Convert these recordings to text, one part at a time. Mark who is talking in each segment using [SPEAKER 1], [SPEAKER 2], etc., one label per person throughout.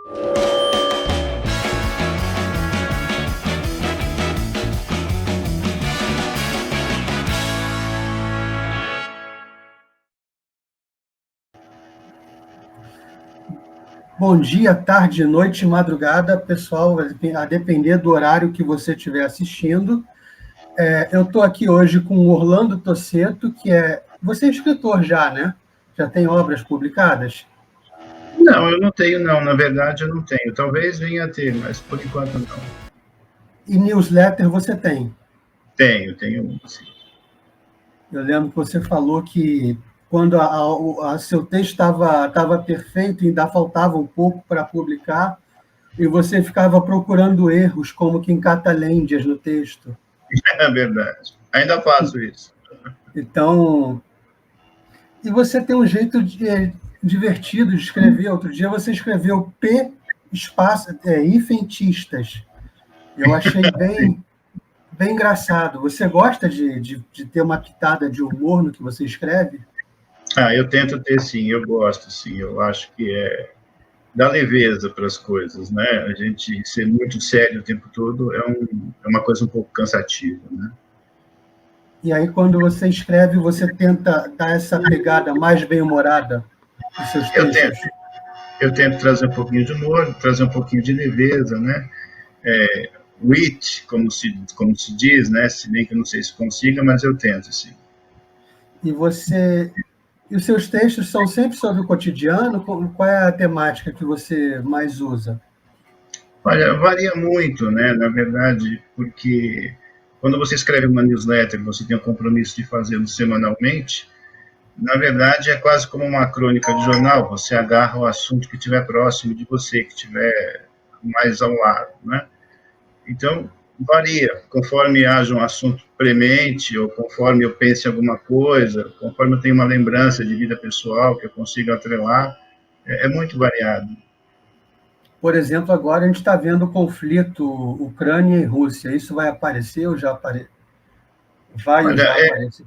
[SPEAKER 1] Bom dia, tarde, noite, madrugada, pessoal, a depender do horário que você estiver assistindo. Eu estou aqui hoje com o Orlando Tossetto, que é... Você é escritor já, né? Já tem obras publicadas?
[SPEAKER 2] Não, eu não tenho, não. Na verdade, eu não tenho. Talvez venha a ter, mas por enquanto não.
[SPEAKER 1] E newsletter você tem?
[SPEAKER 2] Tenho, sim.
[SPEAKER 1] Eu lembro que você falou que quando seu texto estava perfeito, ainda faltava um pouco para publicar, e você ficava procurando erros, como que em Catalândias no texto.
[SPEAKER 2] É verdade. Ainda faço isso.
[SPEAKER 1] Então, e você tem um jeito divertido de escrever. Outro dia você escreveu infentistas. Eu achei bem engraçado. Você gosta de ter uma pitada de humor no que você escreve?
[SPEAKER 2] Eu tento ter, sim. Eu gosto, sim. Eu acho que dá leveza para as coisas, né? A gente ser muito sério o tempo todo é uma coisa um pouco cansativa, né?
[SPEAKER 1] E aí, quando você escreve, você tenta dar essa pegada mais bem-humorada nos seus textos?
[SPEAKER 2] Eu tento trazer um pouquinho de humor, trazer um pouquinho de leveza, né? Wit, como se diz, né? Se bem que eu não sei se consiga, mas eu tento, sim.
[SPEAKER 1] E os seus textos são sempre sobre o cotidiano? Qual é a temática que você mais usa?
[SPEAKER 2] Olha, varia muito, né? Na verdade, porque quando você escreve uma newsletter, você tem o compromisso de fazê-lo semanalmente. Na verdade, é quase como uma crônica de jornal. Você agarra o assunto que estiver próximo de você, que estiver mais ao lado, né? Então, varia, conforme haja um assunto premente, ou conforme eu pense em alguma coisa, conforme eu tenho uma lembrança de vida pessoal que eu consiga atrelar, é muito variado.
[SPEAKER 1] Por exemplo, agora a gente está vendo o conflito Ucrânia e Rússia. Isso vai aparecer ou já apareceu? Aparecer?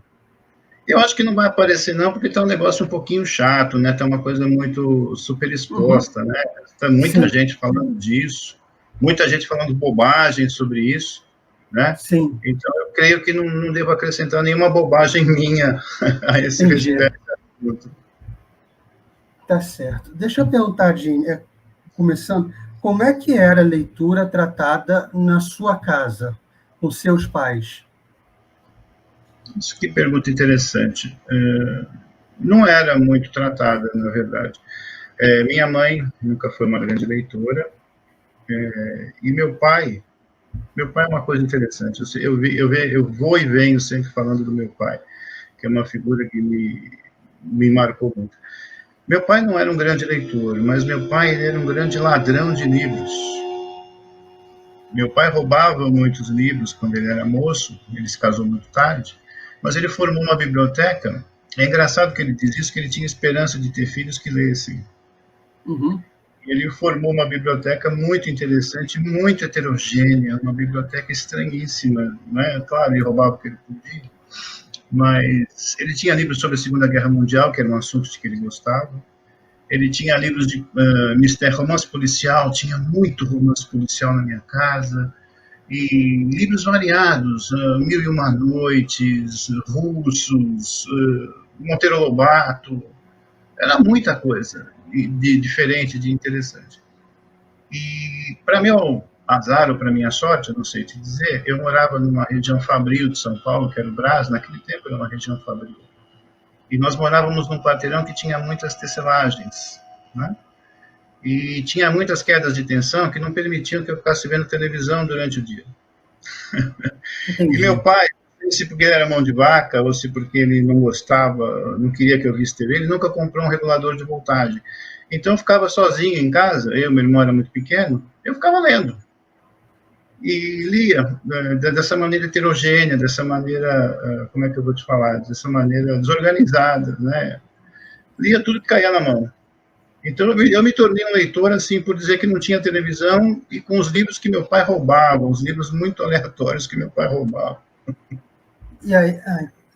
[SPEAKER 2] Eu acho que não vai aparecer não, porque está um negócio um pouquinho chato, né? Está uma coisa muito super exposta, né? Está muita gente falando disso, muita gente falando bobagem sobre isso, né?
[SPEAKER 1] Sim.
[SPEAKER 2] Então, eu creio que não devo acrescentar nenhuma bobagem minha a esse respeito.
[SPEAKER 1] Tá certo. Deixa eu perguntar, Jim, começando, como é que era a leitura tratada na sua casa, com seus pais?
[SPEAKER 2] Isso que pergunta interessante. Não era muito tratada, na verdade. Minha mãe nunca foi uma grande leitora, e meu pai é uma coisa interessante. Eu vou e venho sempre falando do meu pai, que é uma figura que me marcou muito. Meu pai não era um grande leitor, mas meu pai era um grande ladrão de livros. Meu pai roubava muitos livros quando ele era moço, ele se casou muito tarde, mas ele formou uma biblioteca. É engraçado que ele diz isso, que ele tinha esperança de ter filhos que lessem.
[SPEAKER 1] Uhum.
[SPEAKER 2] Ele formou uma biblioteca muito interessante, muito heterogênea, uma biblioteca estranhíssima, né? Claro, ele roubava o que ele podia, mas ele tinha livros sobre a Segunda Guerra Mundial, que era um assunto de que ele gostava. Ele tinha livros de mistério, romance policial, tinha muito romance policial na minha casa, e livros variados, Mil e Uma Noites, russos, Monteiro Lobato, era muita coisa de diferente, de interessante. E, para meu azar ou para minha sorte, eu não sei te dizer, eu morava numa região fabril de São Paulo, que era o Brás, naquele tempo era uma região fabril. E nós morávamos num quarteirão que tinha muitas tecelagens, né? E tinha muitas quedas de tensão que não permitiam que eu ficasse vendo televisão durante o dia. E meu pai, se porque ele era mão de vaca, ou se porque ele não gostava, não queria que eu visse TV, ele nunca comprou um regulador de voltagem. Então eu ficava sozinho em casa, meu irmão era muito pequeno, eu ficava lendo. E lia dessa maneira heterogênea, dessa maneira, como é que eu vou te falar, dessa maneira desorganizada, né? Lia tudo que caía na mão. Então eu me tornei um leitor, assim, por dizer que não tinha televisão e com os livros que meu pai roubava, os livros muito aleatórios que meu pai roubava.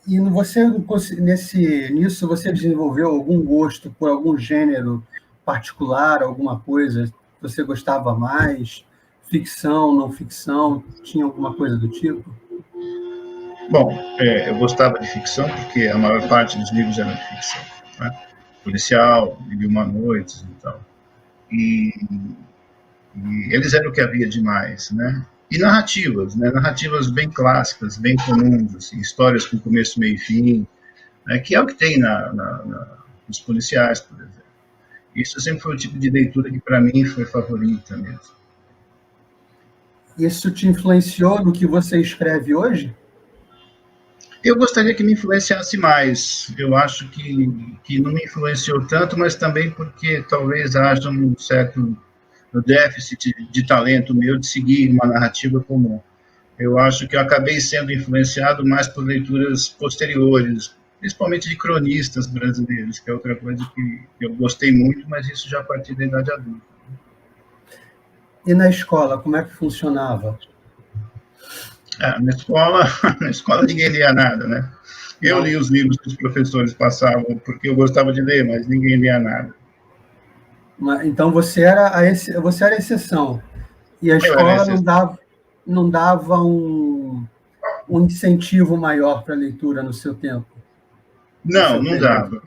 [SPEAKER 1] E você, nisso você desenvolveu algum gosto por algum gênero particular, alguma coisa? você gostava mais? Ficção, não ficção? Tinha alguma coisa do tipo?
[SPEAKER 2] Bom, eu gostava de ficção porque a maior parte dos livros eram de ficção, né? Policial, Mil e Uma Noites e tal. E eles eram o que havia de mais, né? E narrativas, né? Narrativas bem clássicas, bem comuns, assim, histórias com começo, meio e fim, né? Que é o que tem nos policiais, por exemplo. Isso sempre foi o tipo de leitura que, para mim, foi favorita mesmo.
[SPEAKER 1] Isso te influenciou no que você escreve hoje?
[SPEAKER 2] Eu gostaria que me influenciasse mais. Eu acho que não me influenciou tanto, mas também porque talvez haja um certo déficit de talento meu de seguir uma narrativa comum. Eu acho que eu acabei sendo influenciado mais por leituras posteriores, principalmente de cronistas brasileiros, que é outra coisa que eu gostei muito, mas isso já a partir da idade adulta.
[SPEAKER 1] E na escola, como é que funcionava?
[SPEAKER 2] Na escola ninguém lia nada, né? Eu li os livros que os professores passavam porque eu gostava de ler, mas ninguém lia nada.
[SPEAKER 1] Então você era a exceção. E a escola não dava um incentivo maior para a leitura no seu tempo?
[SPEAKER 2] Não dava.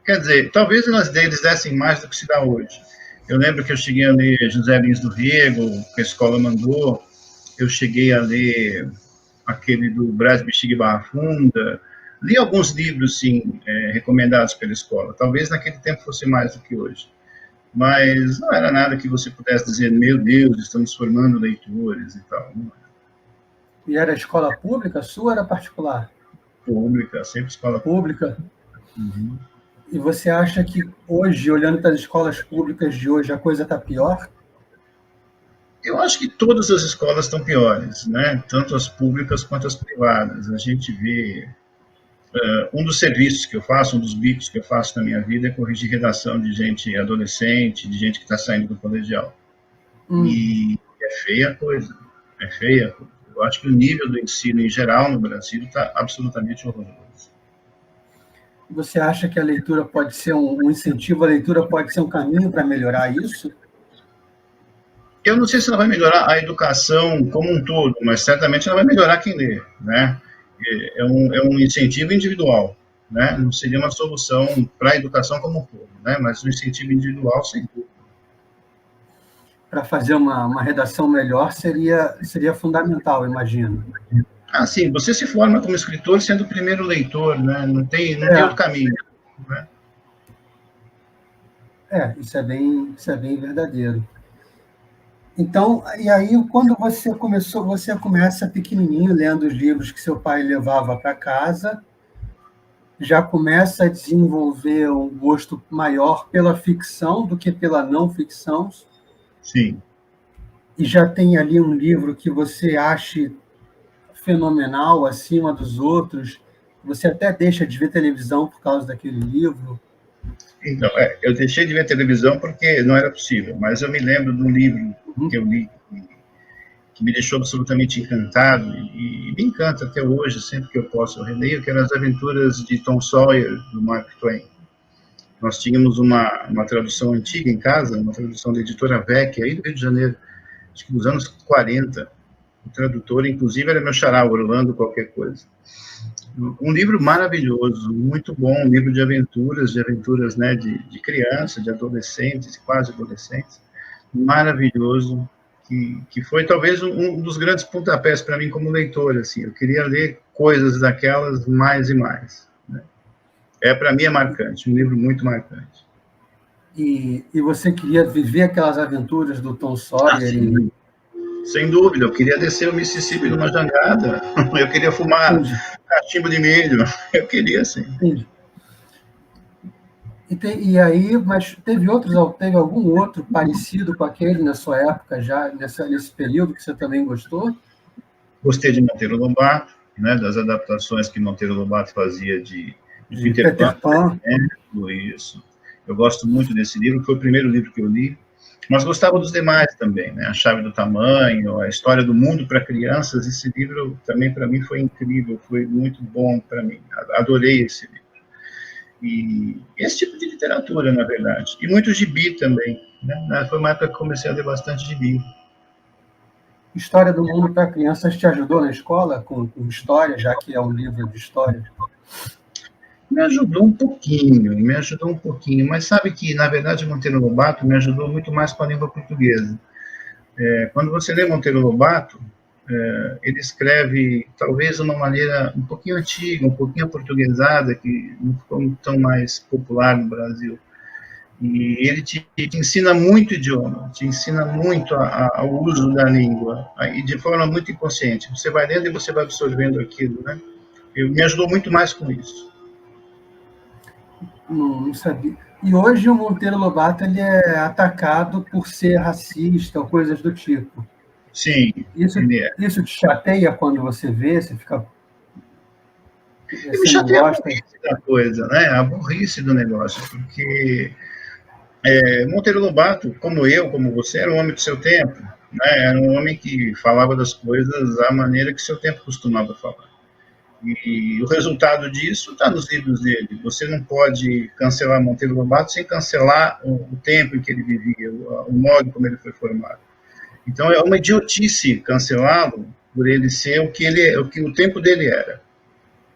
[SPEAKER 2] Quer dizer, talvez eles dessem mais do que se dá hoje. Eu lembro que eu cheguei a ler José Lins do Rego, que a escola mandou. Eu cheguei a ler aquele do Brás, Bexiga e Barra Funda. Li alguns livros, sim, recomendados pela escola. Talvez naquele tempo fosse mais do que hoje. Mas não era nada que você pudesse dizer, meu Deus, estamos formando leitores e tal. Não era.
[SPEAKER 1] E era escola pública sua ou era particular?
[SPEAKER 2] Pública, sempre escola
[SPEAKER 1] pública.
[SPEAKER 2] Uhum.
[SPEAKER 1] E você acha que hoje, olhando para as escolas públicas de hoje, a coisa está pior?
[SPEAKER 2] Eu acho que todas as escolas estão piores, né? Tanto as públicas quanto as privadas. A gente vê um dos serviços que eu faço, um dos bicos que eu faço na minha vida é corrigir redação de gente adolescente, de gente que está saindo do colegial. E é feia a coisa, é feia a coisa. Eu acho que o nível do ensino em geral no Brasil está absolutamente horroroso.
[SPEAKER 1] Você acha que a leitura pode ser um incentivo, a leitura pode ser um caminho para melhorar isso?
[SPEAKER 2] Eu não sei se ela vai melhorar a educação como um todo, mas certamente ela vai melhorar quem lê, né? É um incentivo individual, né? Não seria uma solução para a educação como um todo, né? Mas um incentivo individual, sem dúvida.
[SPEAKER 1] Para fazer uma redação melhor seria fundamental, imagino.
[SPEAKER 2] Sim, você se forma como escritor sendo o primeiro leitor, né? Não tem outro caminho, né?
[SPEAKER 1] Isso é bem verdadeiro. Então, e aí, quando você começa pequenininho, lendo os livros que seu pai levava para casa, já começa a desenvolver um gosto maior pela ficção do que pela não ficção.
[SPEAKER 2] Sim.
[SPEAKER 1] E já tem ali um livro que você ache fenomenal, acima dos outros, você até deixa de ver televisão por causa daquele livro.
[SPEAKER 2] Então, eu deixei de ver televisão porque não era possível, mas eu me lembro de um livro que eu li que me deixou absolutamente encantado e me encanta até hoje, sempre que eu posso eu releio, que eram As Aventuras de Tom Sawyer, do Mark Twain. Nós tínhamos uma tradução antiga em casa, uma tradução da editora Vecchia, aí do Rio de Janeiro, acho que dos anos 40. O tradutor, inclusive, era meu xará, Orlando qualquer coisa. Um livro maravilhoso, muito bom, um livro de aventuras, né, de crianças, de adolescentes, quase adolescentes, maravilhoso, que foi talvez um dos grandes pontapés para mim como leitor, assim, eu queria ler coisas daquelas mais e mais, né? Para mim é marcante, um livro muito marcante.
[SPEAKER 1] E você queria viver aquelas aventuras do Tom Sawyer?
[SPEAKER 2] Sem dúvida, eu queria descer o Mississippi numa jangada, eu queria fumar cachimbo de milho, eu queria, sim.
[SPEAKER 1] Entendi. E aí, mas teve algum outro parecido com aquele na sua época, já nesse período, que você também gostou?
[SPEAKER 2] Gostei de Monteiro Lobato, né, das adaptações que Monteiro Lobato fazia de Peter Pan. Isso. Eu gosto muito desse livro, foi o primeiro livro que eu li, mas gostava dos demais também, né? A Chave do Tamanho, A História do Mundo para Crianças. Esse livro também para mim foi incrível, foi muito bom para mim. Adorei esse livro. E esse tipo de literatura, na verdade. E muito gibi também. Né? Foi uma época que comecei a ler bastante gibi.
[SPEAKER 1] História do Mundo para Crianças te ajudou na escola com história, já que é um livro de história?
[SPEAKER 2] Me ajudou um pouquinho, mas sabe que, na verdade, Monteiro Lobato me ajudou muito mais com a língua portuguesa. Quando você lê Monteiro Lobato, ele escreve, talvez, de uma maneira um pouquinho antiga, um pouquinho aportuguesada, que não ficou tão mais popular no Brasil. E ele te ensina muito idioma, te ensina muito ao uso da língua, e de forma muito inconsciente. Você vai lendo e você vai absorvendo aquilo, né? Me ajudou muito mais com isso.
[SPEAKER 1] Não sabia. E hoje o Monteiro Lobato ele é atacado por ser racista ou coisas do tipo.
[SPEAKER 2] Sim,
[SPEAKER 1] Isso,
[SPEAKER 2] ele é.
[SPEAKER 1] isso te chateia quando você vê? Você fica.
[SPEAKER 2] E me
[SPEAKER 1] Você não
[SPEAKER 2] chateia a
[SPEAKER 1] gosta?
[SPEAKER 2] burrice da coisa, né? A burrice do negócio, porque Monteiro Lobato, como eu, como você, era um homem do seu tempo, né? Era um homem que falava das coisas da maneira que seu tempo costumava falar. E o resultado disso está nos livros dele. Você não pode cancelar Monteiro Lobato sem cancelar o tempo em que ele vivia, o modo como ele foi formado. Então é uma idiotice cancelá-lo por ele ser o que o tempo dele era,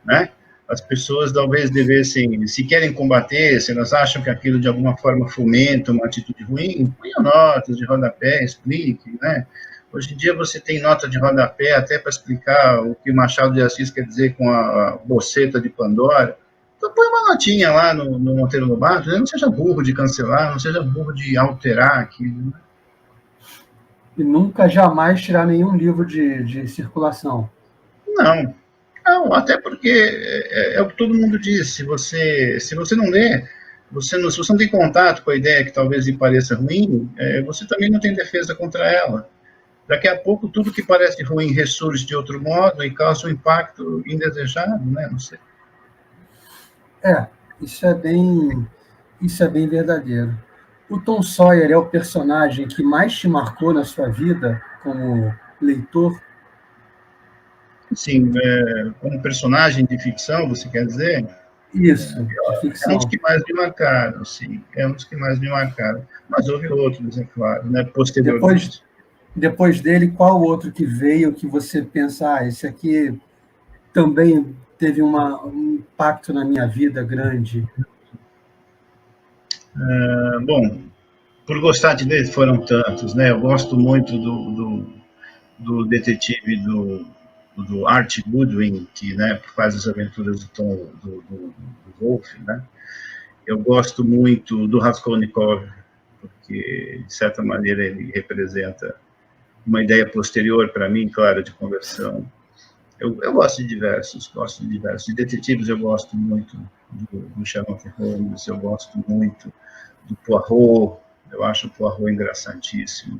[SPEAKER 2] né? As pessoas talvez devessem, se querem combater, se elas acham que aquilo de alguma forma fomenta uma atitude ruim, ponham notas de rodapé, explique, né? Hoje em dia você tem nota de rodapé até para explicar o que o Machado de Assis quer dizer com a boceta de Pandora. Então põe uma notinha lá no Monteiro Lobato, né? Não seja burro de cancelar, não seja burro de alterar aquilo, né?
[SPEAKER 1] E nunca, jamais tirar nenhum livro de circulação.
[SPEAKER 2] Não, não, até porque o que todo mundo diz. Se você não lê, se você não tem contato com a ideia que talvez lhe pareça ruim, você também não tem defesa contra ela. Daqui a pouco, tudo que parece ruim ressurge de outro modo e causa um impacto indesejado, né? Não sei.
[SPEAKER 1] É, isso é bem, isso é bem verdadeiro. O Tom Sawyer é o personagem que mais te marcou na sua vida como leitor?
[SPEAKER 2] Assim, como personagem de ficção, você quer dizer?
[SPEAKER 1] Isso, de
[SPEAKER 2] É um dos
[SPEAKER 1] ficção.
[SPEAKER 2] que mais me marcaram, sim. É um dos que mais me marcaram. Mas houve outros, é claro, né?
[SPEAKER 1] Depois,
[SPEAKER 2] Posteriormente.
[SPEAKER 1] depois dele, qual outro que veio que você pensa, esse aqui também teve um impacto na minha vida grande?
[SPEAKER 2] Bom, por gostar de ler, foram tantos, né? Eu gosto muito do detetive do Art Goodwin, que, né, faz as aventuras do Tom, do Wolf, né? Eu gosto muito do Raskolnikov, porque, de certa maneira, ele representa uma ideia posterior para mim, claro, de conversão. Eu gosto de diversos. De detetives eu gosto muito do Sherlock Holmes, eu gosto muito do Poirot, eu acho o Poirot engraçadíssimo.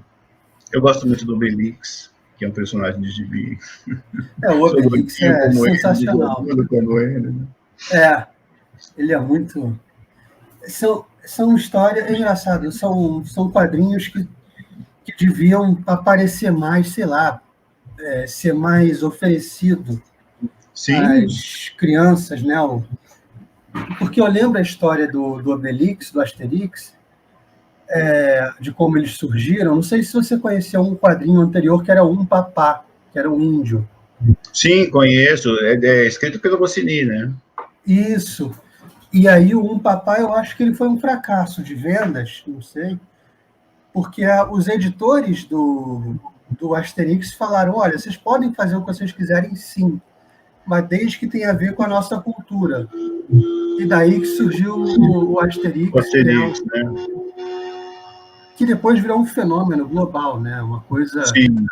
[SPEAKER 2] Eu gosto muito do Obelix, que é um personagem de gibi.
[SPEAKER 1] O
[SPEAKER 2] Sou
[SPEAKER 1] Obelix
[SPEAKER 2] gordinho
[SPEAKER 1] é
[SPEAKER 2] como ele, de
[SPEAKER 1] sensacional.
[SPEAKER 2] gordudo como ele. Né?
[SPEAKER 1] Ele é muito. São histórias, é engraçado, são quadrinhos que deviam aparecer mais, sei lá, ser mais oferecido
[SPEAKER 2] Sim,
[SPEAKER 1] às crianças, né? Porque eu lembro a história do Obelix, do Asterix, de como eles surgiram. Não sei se você conheceu um quadrinho anterior que era um papá, que era um índio.
[SPEAKER 2] sim, conheço. É escrito pelo Goscinny, né?
[SPEAKER 1] Isso. E aí o Um Papá, eu acho que ele foi um fracasso de vendas, não sei, porque os editores do Asterix falaram, olha, vocês podem fazer o que vocês quiserem sim, mas desde que tenha a ver com a nossa cultura. E daí que surgiu o
[SPEAKER 2] O
[SPEAKER 1] Asterix,
[SPEAKER 2] Asterix, né?
[SPEAKER 1] que depois virou um fenômeno global, né? Uma coisa.
[SPEAKER 2] Sim.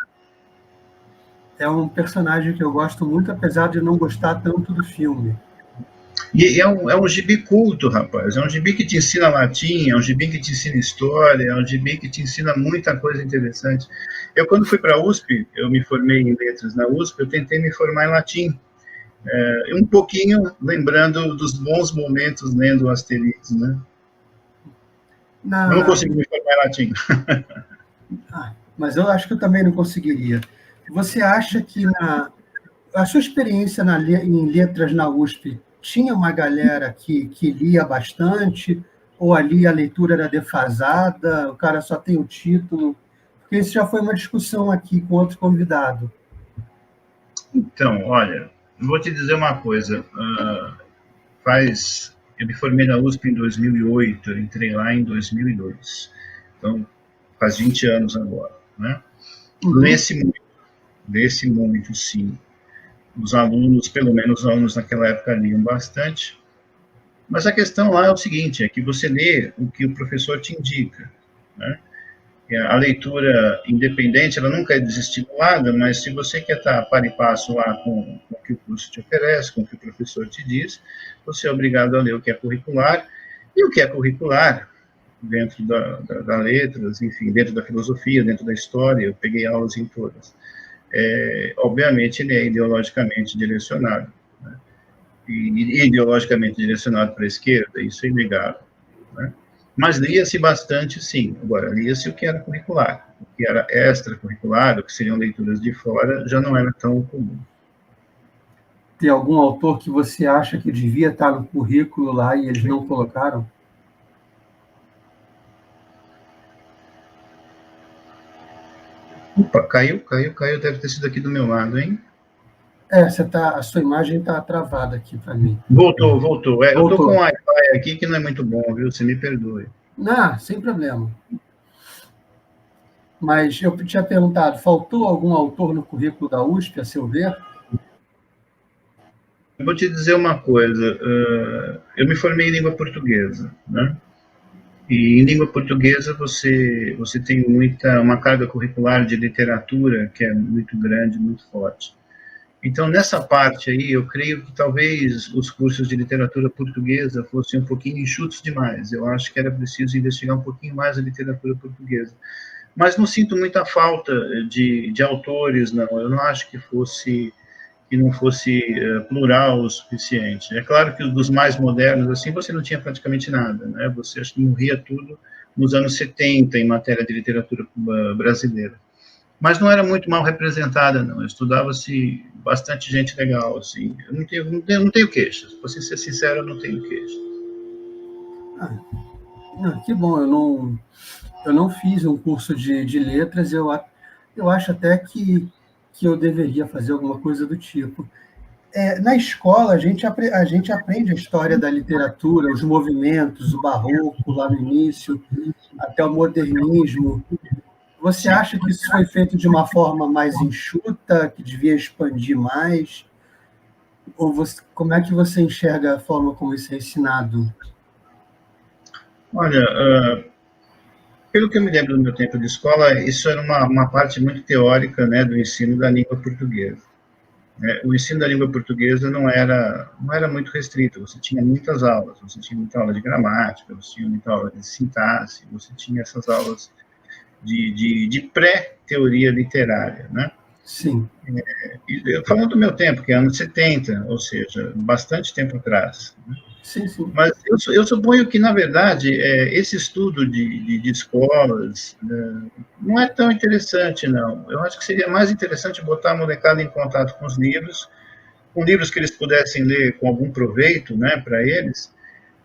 [SPEAKER 1] É um personagem que eu gosto muito, apesar de não gostar tanto do filme.
[SPEAKER 2] E é um gibi culto, rapaz. É um gibi que te ensina latim, é um gibi que te ensina história, é um gibi que te ensina muita coisa interessante. Eu, quando fui para a USP, eu me formei em letras na USP, eu tentei me formar em latim. Um pouquinho lembrando dos bons momentos lendo o Asterix, né? Eu não
[SPEAKER 1] Na...
[SPEAKER 2] consegui me formar em latim.
[SPEAKER 1] Mas eu acho que eu também não conseguiria. Você acha que a sua experiência em letras na USP tinha uma galera que lia bastante, ou ali a leitura era defasada, o cara só tem o título? Porque isso já foi uma discussão aqui com outro convidado.
[SPEAKER 2] Então, olha, vou te dizer uma coisa. Eu me formei na USP em 2008, eu entrei lá em 2002. Então, faz 20 anos agora, né?
[SPEAKER 1] Uhum.
[SPEAKER 2] Lê-se muito, sim. Os alunos, pelo menos os alunos naquela época, liam bastante. Mas a questão lá é o seguinte, é que você lê o que o professor te indica, né? A leitura independente, ela nunca é desestimulada, mas se você quer estar par e passo lá com o que o curso te oferece, com o que o professor te diz, você é obrigado a ler o que é curricular, e o que é curricular, dentro da letras, enfim, dentro da filosofia, dentro da história, eu peguei aulas em todas. Obviamente, ele é ideologicamente direcionado, né? E ideologicamente direcionado para a esquerda, isso é inegável, né? Mas lia-se bastante, sim. Agora, lia-se o que era curricular. O que era extracurricular, o que seriam leituras de fora, já não era tão comum.
[SPEAKER 1] Tem algum autor que você acha que devia estar no currículo lá e eles não colocaram?
[SPEAKER 2] Opa, caiu, deve ter sido aqui do meu lado, hein?
[SPEAKER 1] A sua imagem está travada aqui para mim.
[SPEAKER 2] Voltou. Eu estou com um Wi-Fi aqui que não é muito bom, viu? Você me perdoe.
[SPEAKER 1] Não, sem problema. Mas eu tinha perguntado, faltou algum autor no currículo da USP, a seu ver?
[SPEAKER 2] Eu vou te dizer uma coisa. Eu me formei em língua portuguesa, né? E em língua portuguesa você tem uma carga curricular de literatura que é muito grande, muito forte. Então, nessa parte aí, eu creio que talvez os cursos de literatura portuguesa fossem um pouquinho enxutos demais. Eu acho que era preciso investigar um pouquinho mais a literatura portuguesa. Mas não sinto muita falta de autores, não. Eu não acho que não fosse plural o suficiente. É claro que dos mais modernos, assim, você não tinha praticamente nada, né? Você acho que morria tudo nos anos 70 em matéria de literatura brasileira. Mas não era muito mal representada, não. Estudava-se bastante gente legal, assim. Eu não tenho queixas. Para ser sincero, eu não tenho queixas.
[SPEAKER 1] Que bom, eu não fiz um curso de letras, eu acho até que eu deveria fazer alguma coisa do tipo. Na escola, a gente aprende a história da literatura, os movimentos, o barroco lá no início, até o modernismo. Você
[SPEAKER 2] Sim.
[SPEAKER 1] acha que isso foi feito de uma forma mais enxuta, que devia expandir mais? Ou como é que você enxerga a forma como isso é ensinado?
[SPEAKER 2] Olha, pelo que eu me lembro do meu tempo de escola, isso era uma parte muito teórica, né, do ensino da língua portuguesa. O ensino da língua portuguesa não era muito restrito, você tinha muitas aulas, você tinha muita aula de gramática, você tinha muita aula de sintaxe, você tinha essas aulas de pré-teoria literária, né?
[SPEAKER 1] Sim.
[SPEAKER 2] Falando do meu tempo, que é anos 70, ou seja, bastante tempo atrás. Né?
[SPEAKER 1] Sim, sim.
[SPEAKER 2] Mas eu suponho que, na verdade, esse estudo de escolas não é tão interessante, não. Eu acho que seria mais interessante botar a molecada em contato com livros que eles pudessem ler com algum proveito, né, para eles,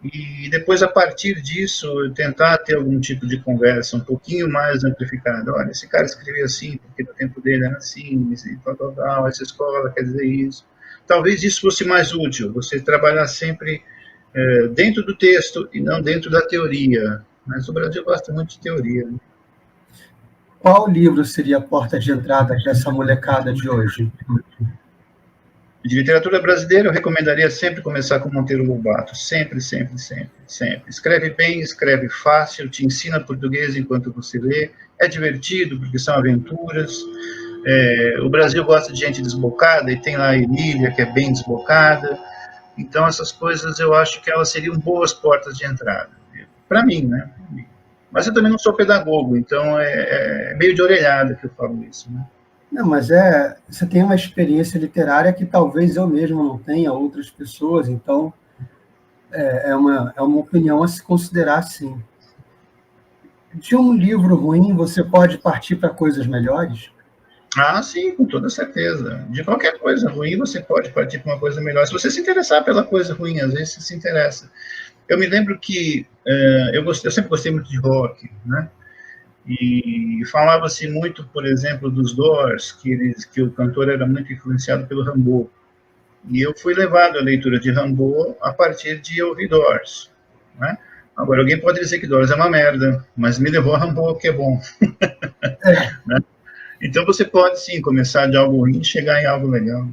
[SPEAKER 2] e depois, a partir disso, tentar ter algum tipo de conversa um pouquinho mais amplificada. Olha, esse cara escreveu assim, porque no tempo dele era assim, essa escola quer dizer isso. Talvez isso fosse mais útil, você trabalhar sempre dentro do texto e não dentro da teoria. Mas o Brasil gosta muito de teoria. Né?
[SPEAKER 1] Qual livro seria a porta de entrada para essa molecada de hoje?
[SPEAKER 2] De literatura brasileira, eu recomendaria sempre começar com Monteiro Lobato. Sempre. Escreve bem, escreve fácil, te ensina português enquanto você lê. É divertido, porque são aventuras. O Brasil gosta de gente desbocada, e tem lá a Emília, que é bem desbocada. Então, essas coisas eu acho que elas seriam boas portas de entrada. Para mim, né? Mas eu também não sou pedagogo, então é meio de orelhada que eu falo isso, né?
[SPEAKER 1] Não, mas você tem uma experiência literária que talvez eu mesmo não tenha, outras pessoas, então é uma opinião a se considerar, sim. De um livro ruim, você pode partir para coisas melhores?
[SPEAKER 2] Ah, sim, com toda certeza. De qualquer coisa ruim, você pode partir para uma coisa melhor. Se você se interessar pela coisa ruim, às vezes você se interessa. Eu me lembro que eu sempre gostei muito de rock, né? E falava-se muito, por exemplo, dos Doors, que o cantor era muito influenciado pelo Rambo. E eu fui levado à leitura de Rambo a partir de ouvir Doors, né? Agora, alguém pode dizer que Doors é uma merda, mas me levou a Rambo, que é bom.
[SPEAKER 1] É,
[SPEAKER 2] Né? Então, você pode, sim, começar de algo ruim e chegar em algo legal.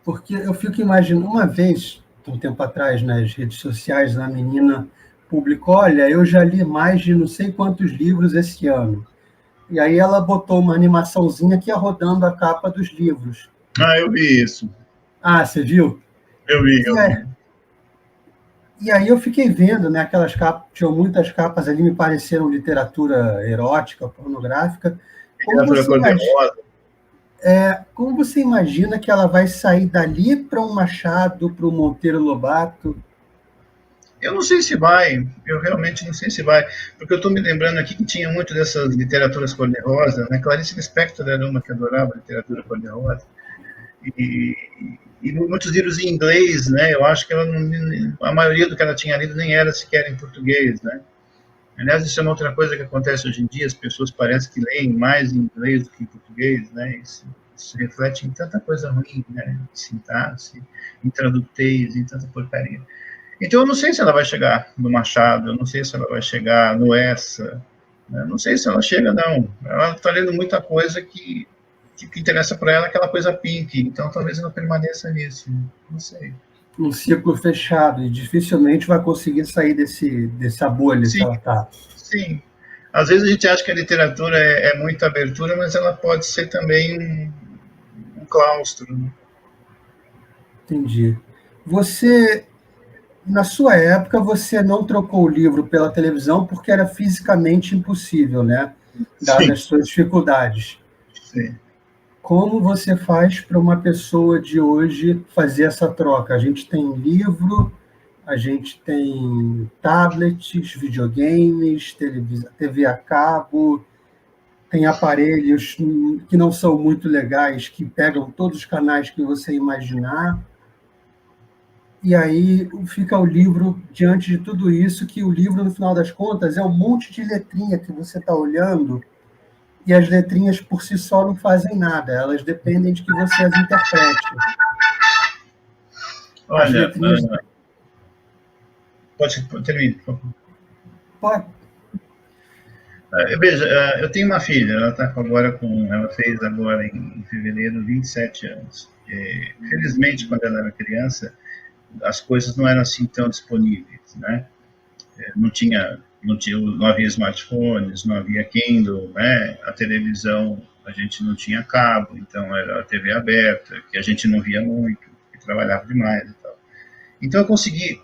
[SPEAKER 1] porque eu fico imaginando, uma vez, um tempo atrás, nas redes sociais, a menina publicou, olha, eu já li mais de não sei quantos livros esse ano. E aí ela botou uma animaçãozinha que ia rodando a capa dos livros.
[SPEAKER 2] Ah, eu vi isso.
[SPEAKER 1] Ah, você viu?
[SPEAKER 2] Eu vi,
[SPEAKER 1] E,
[SPEAKER 2] eu vi.
[SPEAKER 1] e aí eu fiquei vendo, né, aquelas capas, tinham muitas capas ali, me pareceram literatura erótica, pornográfica. Como
[SPEAKER 2] Literatura
[SPEAKER 1] você imagina,
[SPEAKER 2] cor-de-rosa.
[SPEAKER 1] como você imagina que ela vai sair dali para um Machado, para um Monteiro Lobato?
[SPEAKER 2] Eu não sei se vai, eu realmente não sei se vai, porque eu estou me lembrando aqui que tinha muito dessas literaturas cor-de-rosa, né? Clarice Lispector era uma que adorava literatura cor-de-rosa, e, e muitos livros em inglês, né? Eu acho que ela não, a maioria do que ela tinha lido nem era sequer em português, né? Aliás, isso é uma outra coisa que acontece hoje em dia, as pessoas parecem que leem mais em inglês do que em português, né? Isso reflete em tanta coisa ruim, né? Em sintaxe, em tradutez, em tanta porcaria. Então, eu não sei se ela vai chegar no Machado, eu não sei se ela vai chegar no Essa, né? Não sei se ela chega, não. Ela está lendo muita coisa que interessa para ela, aquela coisa pink, então talvez ela permaneça nisso, não sei.
[SPEAKER 1] Um ciclo fechado, e dificilmente vai conseguir sair dessa bolha que
[SPEAKER 2] Sim,
[SPEAKER 1] ela está.
[SPEAKER 2] sim. Às vezes a gente acha que a literatura é muita abertura, mas ela pode ser também um claustro. Né?
[SPEAKER 1] Entendi. Você, na sua época, você não trocou o livro pela televisão porque era fisicamente impossível, né? Dadas
[SPEAKER 2] Sim,
[SPEAKER 1] as suas dificuldades.
[SPEAKER 2] sim.
[SPEAKER 1] Como você faz para uma pessoa de hoje fazer essa troca? A gente tem livro, a gente tem tablets, videogames, TV a cabo, tem aparelhos que não são muito legais, que pegam todos os canais que você imaginar. E aí fica o livro diante de tudo isso, que o livro, no final das contas, é um monte de letrinha que você está olhando, e as letrinhas por si só não fazem nada, elas dependem de que você as interprete. As
[SPEAKER 2] Olha,
[SPEAKER 1] letrinhas.
[SPEAKER 2] pode terminar, por favor.
[SPEAKER 1] Pode,
[SPEAKER 2] Veja, eu tenho uma filha, ela fez agora em fevereiro 27 anos. Felizmente, quando ela era criança, as coisas não eram assim tão disponíveis, né? Não havia smartphones, não havia Kindle, né? A televisão, a gente não tinha cabo, então era a TV aberta, que a gente não via muito, que trabalhava demais e tal. Então eu consegui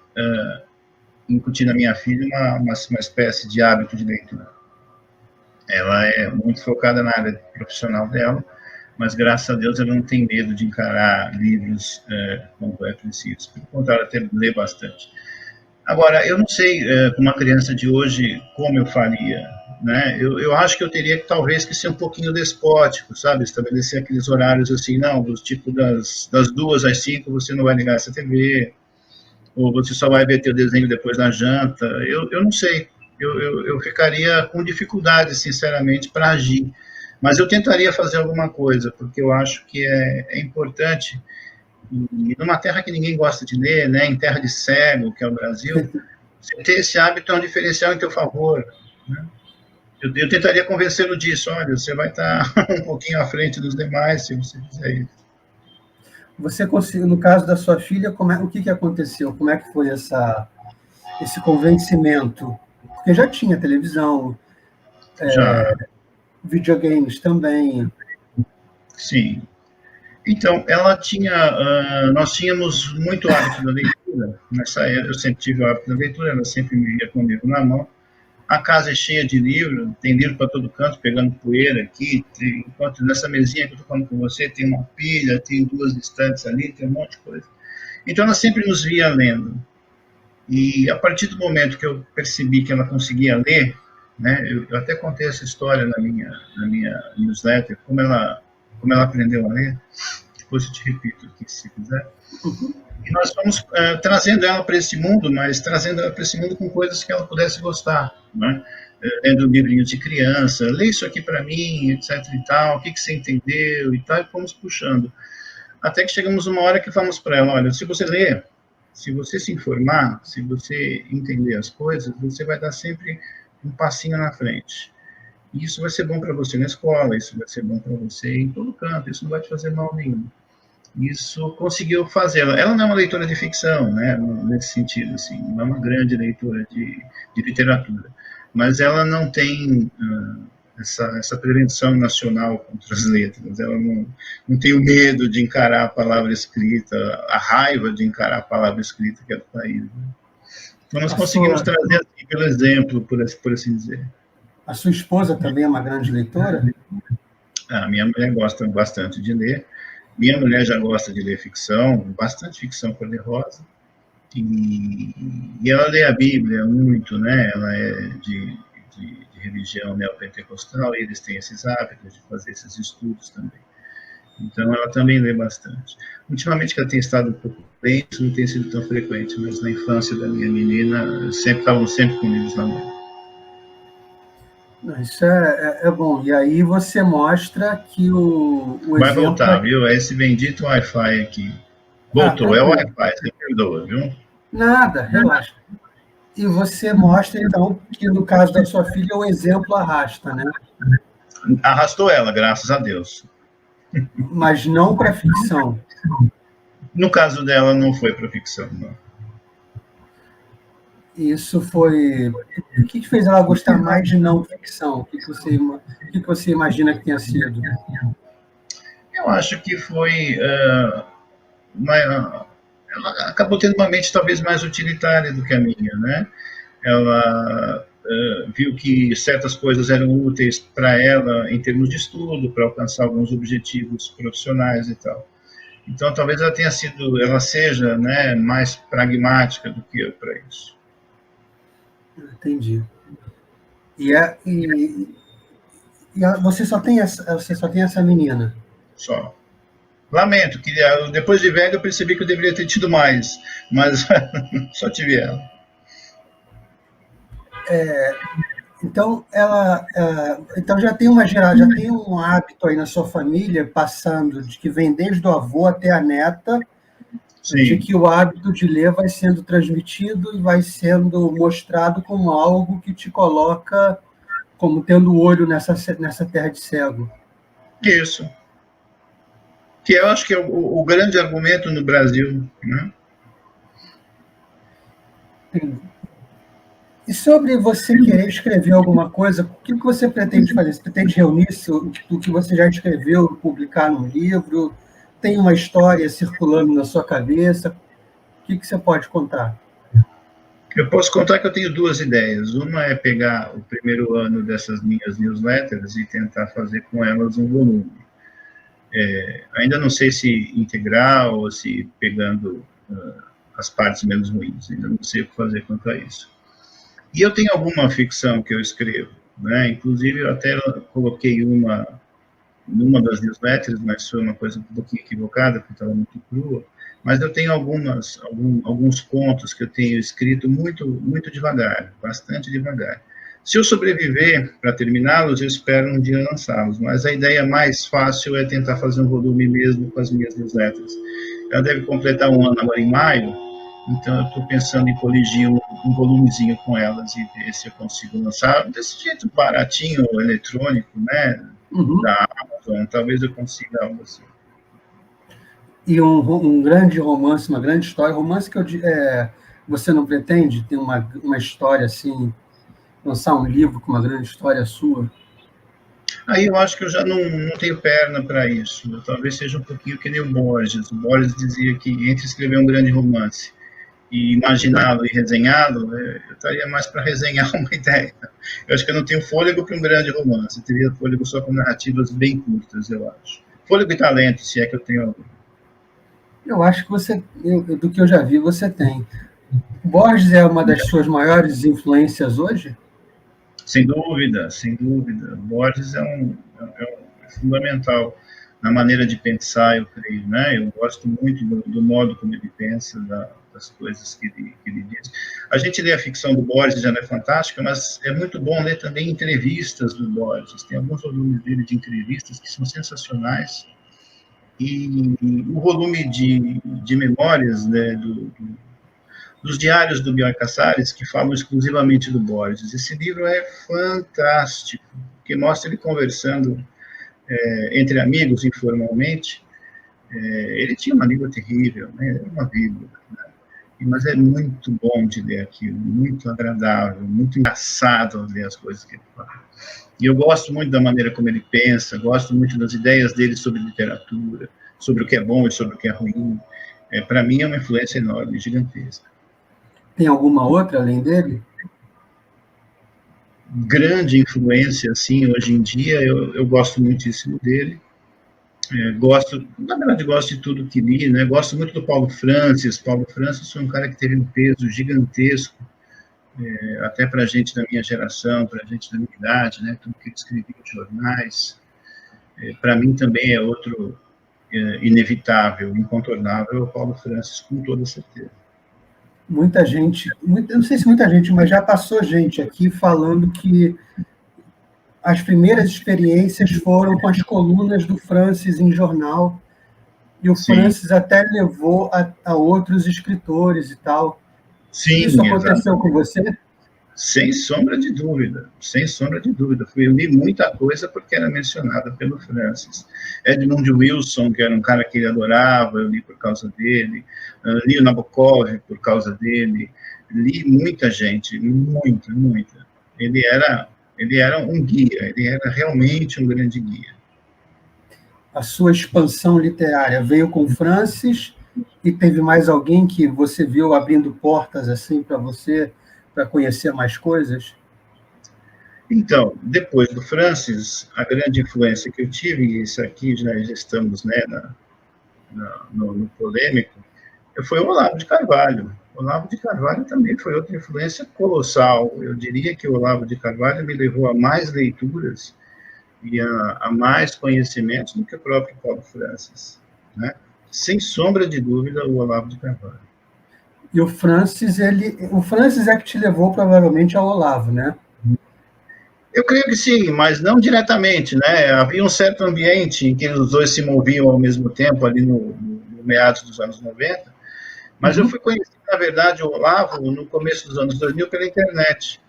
[SPEAKER 2] incutir na minha filha uma espécie de hábito de leitura. Ela é muito focada na área profissional dela, mas graças a Deus ela não tem medo de encarar livros quando é preciso. Pelo contrário, até lê bastante. Agora, eu não sei, com uma criança de hoje, como eu faria. Né? Eu acho que eu teria que, talvez, que ser um pouquinho despótico, sabe? Estabelecer aqueles horários assim, não, do tipo das 2 às 5 você não vai ligar essa TV, ou você só vai ver teu desenho depois da janta. Eu não sei. Eu ficaria com dificuldade, sinceramente, para agir. Mas eu tentaria fazer alguma coisa, porque eu acho que é importante. E numa terra que ninguém gosta de ler, né, em terra de cego, que é o Brasil, você ter esse hábito é um diferencial em teu favor. Né? Eu tentaria convencê-lo disso. Olha, você vai estar um pouquinho à frente dos demais se você fizer isso.
[SPEAKER 1] você conseguiu, no caso da sua filha, o que aconteceu? Como é que foi esse convencimento? Porque já tinha televisão,
[SPEAKER 2] Já,
[SPEAKER 1] videogames também.
[SPEAKER 2] sim. Então, nós tínhamos muito hábito da leitura. Nessa época, eu sempre tive o hábito da leitura, ela sempre me via com o livro na mão. A casa é cheia de livro, tem livro para todo canto, pegando poeira aqui. Enquanto nessa mesinha que eu estou falando com você, tem uma pilha, tem 2 estantes ali, tem um monte de coisa. Então, ela sempre nos via lendo. E a partir do momento que eu percebi que ela conseguia ler, né? Eu até contei essa história na minha newsletter, como ela aprendeu a ler. Depois eu te repito aqui, se quiser. E nós fomos trazendo ela para esse mundo, mas trazendo ela para esse mundo com coisas que ela pudesse gostar, né? Lendo livrinhos de criança, lê isso aqui para mim, etc e tal, o que você entendeu e tal, e fomos puxando. Até que chegamos uma hora que falamos para ela, olha, se você ler, se você se informar, se você entender as coisas, você vai dar sempre um passinho na frente. E isso vai ser bom para você na escola, isso vai ser bom para você em todo canto, isso não vai te fazer mal nenhum. Isso conseguiu fazer. Ela não é uma leitora de ficção, né, nesse sentido, assim, não é uma grande leitora de literatura, mas ela não tem essa prevenção nacional contra as letras. Ela não tem o medo de encarar a palavra escrita, a raiva de encarar a palavra escrita que é do país. Né? Então, nós conseguimos trazer, assim, pelo exemplo, por assim dizer.
[SPEAKER 1] A sua esposa também é uma grande leitora?
[SPEAKER 2] A minha mulher gosta bastante de ler. Minha mulher já gosta de ler ficção, bastante ficção cor-de-rosa. E ela lê a Bíblia muito, né? Ela é de religião neopentecostal, e eles têm esses hábitos de fazer esses estudos também. Então, ela também lê bastante. Ultimamente, que ela tem estado um pouco bem, isso não tem sido tão frequente, mas na infância da minha menina, estavam sempre com livros na mão.
[SPEAKER 1] Isso é bom. E aí você mostra que o
[SPEAKER 2] vai exemplo... voltar, viu? É esse bendito Wi-Fi aqui. Voltou, é o Wi-Fi, você perdoa, viu?
[SPEAKER 1] Nada, relaxa. E você mostra, então, que no caso da sua filha, o exemplo arrasta, né?
[SPEAKER 2] Arrastou ela, graças a Deus.
[SPEAKER 1] Mas não para ficção.
[SPEAKER 2] No caso dela, não foi para ficção, não.
[SPEAKER 1] Isso foi... O que fez ela gostar mais de não ficção? O que você imagina que tenha sido?
[SPEAKER 2] Eu acho que foi... ela acabou tendo uma mente talvez mais utilitária do que a minha, né? Ela viu que certas coisas eram úteis para ela em termos de estudo, para alcançar alguns objetivos profissionais e tal. Então, talvez ela seja, né, mais pragmática do que eu para isso.
[SPEAKER 1] Entendi. Você só tem essa menina?
[SPEAKER 2] Só. Lamento, que depois de velho eu percebi que eu deveria ter tido mais, mas só tive ela.
[SPEAKER 1] Então, então já tem um hábito aí na sua família, passando, de que vem desde o avô até a neta, sim, de que o hábito de ler vai sendo transmitido e vai sendo mostrado como algo que te coloca como tendo olho nessa terra de cego.
[SPEAKER 2] Isso. Que eu acho que é o grande argumento no Brasil, né?
[SPEAKER 1] E sobre você querer escrever alguma coisa, o que você pretende fazer? Você pretende reunir o que você já escreveu, publicar num livro? Tem uma história circulando na sua cabeça? O que você pode contar?
[SPEAKER 2] Eu posso contar que eu tenho duas ideias. Uma é pegar o primeiro ano dessas minhas newsletters e tentar fazer com elas um volume. Ainda não sei se integral ou se pegando as partes menos ruins. Ainda não sei o que fazer quanto a isso. E eu tenho alguma ficção que eu escrevo, né? Inclusive, eu até coloquei numa das newsletters, mas foi uma coisa um pouquinho equivocada, porque estava muito crua. Mas eu tenho alguns contos que eu tenho escrito muito, muito devagar, bastante devagar. Se eu sobreviver para terminá-los, eu espero um dia lançá-los. Mas a ideia mais fácil é tentar fazer um volume mesmo com as minhas newsletters. Ela deve completar um ano agora em maio, então eu estou pensando em coligir um volumezinho com elas e ver se eu consigo lançar desse jeito baratinho, eletrônico, né? Da Amazon, talvez eu consiga algo assim.
[SPEAKER 1] E um grande romance, uma grande história, romance que você não pretende ter uma história assim, lançar um livro com uma grande história sua?
[SPEAKER 2] Aí eu acho que eu já não tenho perna para isso. Talvez seja um pouquinho que nem o Borges. O Borges dizia que entre escrever um grande romance e imaginá-lo e resenhá-lo, eu estaria mais para resenhar uma ideia. Eu acho que eu não tenho fôlego para um grande romance. Eu teria fôlego só com narrativas bem curtas, eu acho. Fôlego e talento, se é que eu tenho algum.
[SPEAKER 1] Eu acho que do que eu já vi, você tem. Borges é uma das suas maiores influências hoje?
[SPEAKER 2] Sem dúvida, sem dúvida. Borges é fundamental na maneira de pensar, eu creio, né? Eu gosto muito do modo como ele pensa, das coisas que ele diz. A gente lê a ficção do Borges, já é fantástica, mas é muito bom ler também entrevistas do Borges. Tem alguns volumes dele de entrevistas que são sensacionais. E o volume de memórias, né, dos diários do Bioy Casares, que falam exclusivamente do Borges. Esse livro é fantástico, que mostra ele conversando entre amigos, informalmente. Ele tinha uma língua terrível, né? Era uma vírgula, né? Mas é muito bom de ler aquilo, muito agradável, muito engraçado ler as coisas que ele fala. E eu gosto muito da maneira como ele pensa, gosto muito das ideias dele sobre literatura, sobre o que é bom e sobre o que é ruim. Para mim é uma influência enorme, gigantesca.
[SPEAKER 1] Tem alguma outra além dele?
[SPEAKER 2] Grande influência, assim, hoje em dia, eu gosto muitíssimo dele. Na verdade, gosto de tudo que li, né? Gosto muito do Paulo Francis. Paulo Francis foi um cara que teve um peso gigantesco, até para a gente da minha geração, para a gente da minha idade, né? Tudo que ele escrevia em jornais. Para mim também é outro inevitável, incontornável, o Paulo Francis, com toda certeza.
[SPEAKER 1] Muita gente, não sei se muita gente, mas já passou gente aqui falando que as primeiras experiências foram com as colunas do Francis em jornal, e o
[SPEAKER 2] Sim.
[SPEAKER 1] Francis até levou a outros escritores e tal.
[SPEAKER 2] Sim,
[SPEAKER 1] isso aconteceu com você?
[SPEAKER 2] Sem sombra de dúvida, sem sombra de dúvida. Eu li muita coisa porque era mencionada pelo Francis. Edmund Wilson, que era um cara que ele adorava, eu li por causa dele. Li o Nabokov por causa dele. Li muita gente, muita, muita. Ele era um guia, ele era realmente um grande guia.
[SPEAKER 1] A sua expansão literária veio com Francis e teve mais alguém que você viu abrindo portas assim para você, para conhecer mais coisas?
[SPEAKER 2] Então, depois do Francis, a grande influência que eu tive, e isso aqui já estamos, né, no polêmico, foi o Olavo de Carvalho. O Olavo de Carvalho também foi outra influência colossal. Eu diria que o Olavo de Carvalho me levou a mais leituras e a mais conhecimentos do que o próprio Paulo Francis, né? Sem sombra de dúvida, o Olavo de Carvalho.
[SPEAKER 1] E o Francis é que te levou provavelmente ao Olavo, né?
[SPEAKER 2] Eu creio que sim, mas não diretamente, né? Havia um certo ambiente em que os dois se moviam ao mesmo tempo, ali no meados dos anos 90, mas eu fui conhecer, na verdade, o Olavo no começo dos anos 2000 pela internet.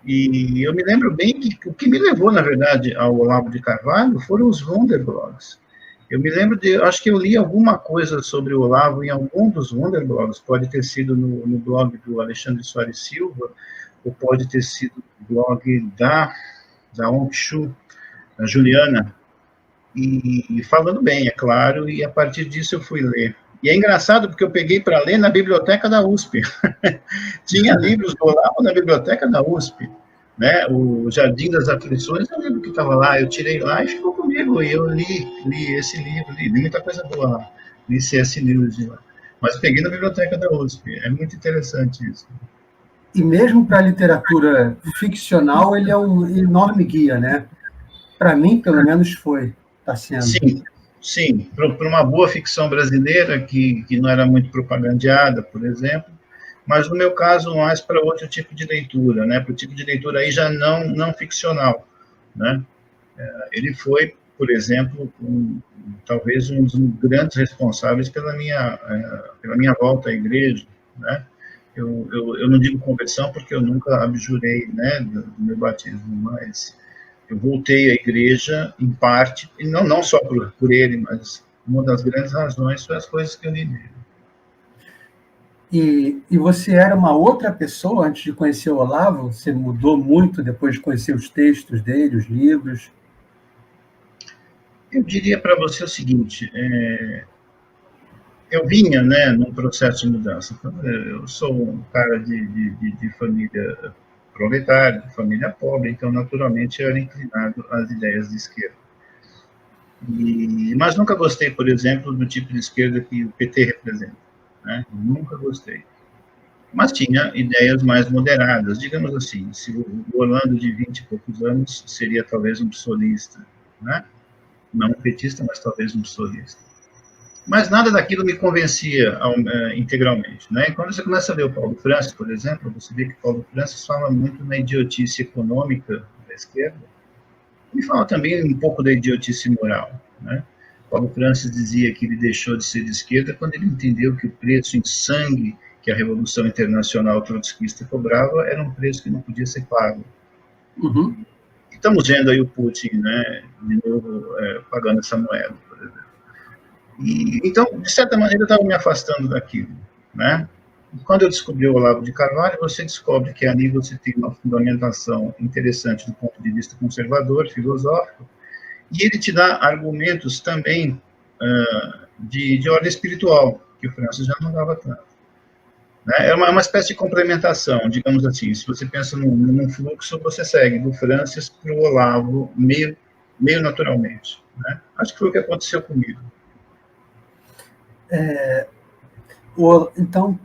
[SPEAKER 2] E eu me lembro bem que o que me levou, na verdade, ao Olavo de Carvalho foram os Wunderblogs. Eu me lembro acho que eu li alguma coisa sobre o Olavo em algum dos Wunderblogs, pode ter sido no blog do Alexandre Soares Silva, ou pode ter sido no blog da Onkshu, da Juliana, e falando bem, é claro, e a partir disso eu fui ler. E é engraçado porque eu peguei para ler na biblioteca da USP. Tinha livros do Olavo na biblioteca da USP. Né? O Jardim das Aflições, eu lembro que estava lá, eu tirei lá e ficou comigo. E eu li esse livro, li muita coisa boa lá. Li C.S. Lewis de lá. Mas peguei na biblioteca da USP. É muito interessante isso.
[SPEAKER 1] E mesmo para a literatura ficcional, ele é um enorme guia, né? Para mim, pelo menos, está sendo.
[SPEAKER 2] Sim. Para uma boa ficção brasileira, que não era muito propagandeada, por exemplo, mas no meu caso, mais para outro tipo de leitura, né? Para o tipo de leitura aí já não ficcional, né? Ele foi, por exemplo, talvez um dos grandes responsáveis pela minha volta à igreja, né? Eu não digo conversão porque eu nunca abjurei, né, do meu batismo, mas eu voltei à igreja em parte, e não só por ele, mas uma das grandes razões foi as coisas que eu li nele.
[SPEAKER 1] E você era uma outra pessoa antes de conhecer o Olavo? Você mudou muito depois de conhecer os textos dele, os livros?
[SPEAKER 2] Eu diria para você o seguinte, eu vinha, né, num processo de mudança. Eu sou um cara de família proletária, de família pobre, então, naturalmente, eu era inclinado às ideias de esquerda. Mas nunca gostei, por exemplo, do tipo de esquerda que o PT representa. Né? Nunca gostei. mas tinha ideias mais moderadas, digamos assim. Se o Orlando de 20 e poucos anos seria talvez um psolista, né? Não um petista, mas talvez um psolista. Mas nada daquilo me convencia integralmente, né? E quando você começa a ler o Paulo Francis, por exemplo, você vê que Paulo Francis fala muito na idiotice econômica da esquerda e fala também um pouco da idiotice moral, né? Paulo Francis dizia que ele deixou de ser de esquerda quando ele entendeu que o preço em sangue que a Revolução Internacional Trotskista cobrava era um preço que não podia ser pago.
[SPEAKER 1] Uhum.
[SPEAKER 2] Estamos vendo aí o Putin, né, de novo, pagando essa moeda, por exemplo. Então, de certa maneira, eu estava me afastando daquilo, né? Quando eu descobri o Olavo de Carvalho, você descobre que ali você tem uma fundamentação interessante do ponto de vista conservador, filosófico, e ele te dá argumentos também de ordem espiritual, que o Francis já não dava tanto. Né? É uma espécie de complementação, digamos assim. Se você pensa num fluxo, você segue do Francis para o Olavo meio naturalmente. Né? Acho que foi o que aconteceu comigo.
[SPEAKER 1] Então,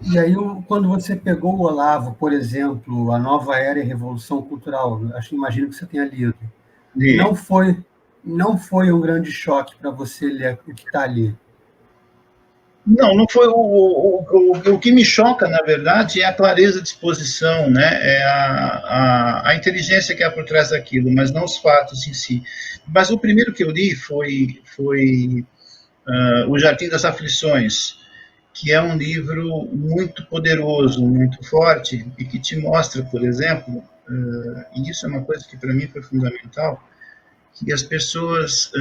[SPEAKER 1] e aí, quando você pegou o Olavo, por exemplo, A Nova Era e a Revolução Cultural, imagino que você tenha lido, não foi um grande choque para você ler o que está ali?
[SPEAKER 2] Não foi o que me choca, na verdade, é a clareza de exposição, né? É a inteligência que há por trás daquilo, mas não os fatos em si. Mas o primeiro que eu li foi O Jardim das Aflições, que é um livro muito poderoso, muito forte, e que te mostra, por exemplo, e isso é uma coisa que para mim foi fundamental, que as pessoas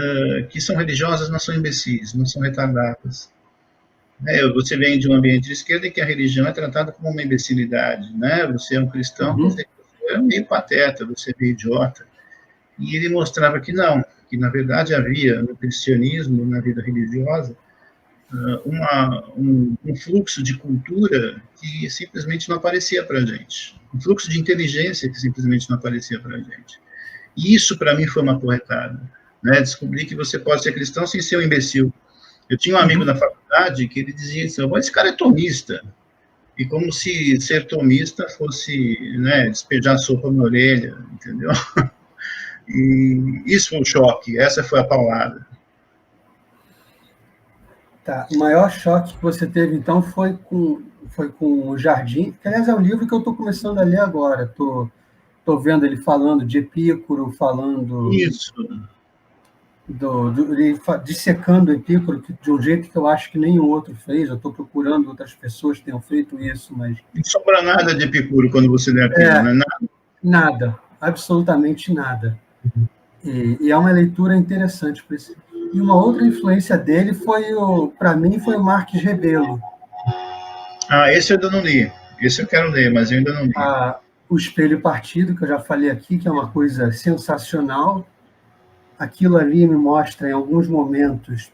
[SPEAKER 2] que são religiosas não são imbecis, não são retardadas. Você vem de um ambiente de esquerda em que a religião é tratada como uma imbecilidade, né? Você é um cristão, você é meio pateta, você é meio idiota. E ele mostrava que não, que na verdade havia no cristianismo, na vida religiosa, um fluxo de cultura que simplesmente não aparecia para a gente, um fluxo de inteligência que simplesmente não aparecia para a gente. E isso para mim foi uma porretada, né? Descobri que você pode ser cristão sem ser um imbecil. Eu tinha um amigo na faculdade que ele dizia assim, esse cara é tomista. E como se ser tomista fosse, né, despejar sopa na orelha, entendeu? E isso foi um choque, essa foi a paulada.
[SPEAKER 1] Tá. O maior choque que você teve, então, foi com o Jardim, que, aliás, é um livro que eu estou começando a ler agora. Estou vendo ele falando de Epicuro, falando...
[SPEAKER 2] Isso.
[SPEAKER 1] Ele dissecando Epicuro de um jeito que eu acho que nenhum outro fez. Eu estou procurando outras pessoas que tenham feito isso, mas...
[SPEAKER 2] Não sobra nada de Epicuro quando você lê aquilo, né?
[SPEAKER 1] Nada, absolutamente nada. E é uma leitura interessante por isso. E uma outra influência dele para mim, foi o Marques Rebelo.
[SPEAKER 2] Esse eu ainda não li. Esse eu quero ler, mas eu ainda não li.
[SPEAKER 1] O Espelho Partido, que eu já falei aqui, que é uma coisa sensacional. Aquilo ali me mostra, em alguns momentos,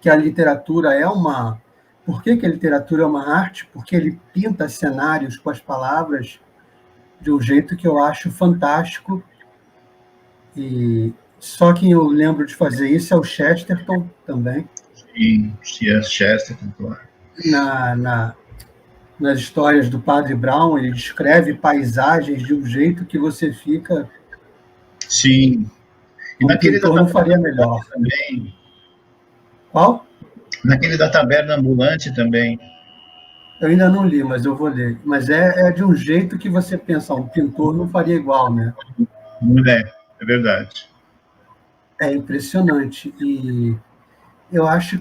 [SPEAKER 1] que a literatura é uma... Por que a literatura é uma arte? Porque ele pinta cenários com as palavras de um jeito que eu acho fantástico. E só quem eu lembro de fazer isso é o Chesterton também.
[SPEAKER 2] Sim, Chesterton, claro.
[SPEAKER 1] Nas histórias do Padre Brown, ele descreve paisagens de um jeito que você fica...
[SPEAKER 2] Sim.
[SPEAKER 1] E naquele pintor não faria melhor.
[SPEAKER 2] Também.
[SPEAKER 1] Qual?
[SPEAKER 2] Naquele da Taberna Ambulante também.
[SPEAKER 1] Eu ainda não li, mas eu vou ler. Mas é de um jeito que você pensa, um pintor não faria igual, né?
[SPEAKER 2] É verdade.
[SPEAKER 1] É impressionante. E eu acho...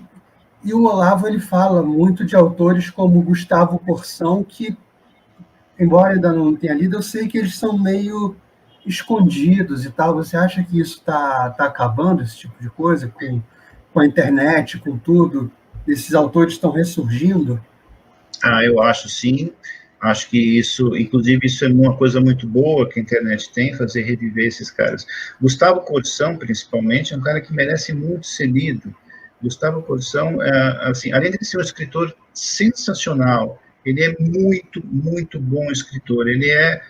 [SPEAKER 1] E o Olavo, ele fala muito de autores como Gustavo Corsão, que, embora ainda não tenha lido, eu sei que eles são meio escondidos e tal. Você acha que isso está acabando, esse tipo de coisa, com a internet, com tudo? Esses autores estão ressurgindo?
[SPEAKER 2] Eu acho sim. Acho que isso, inclusive, isso é uma coisa muito boa que a internet tem, fazer reviver esses caras. Gustavo Corsão, principalmente, é um cara que merece muito ser lido. Gustavo Corsão, assim, além de ser um escritor sensacional, ele é muito, muito bom escritor. Ele é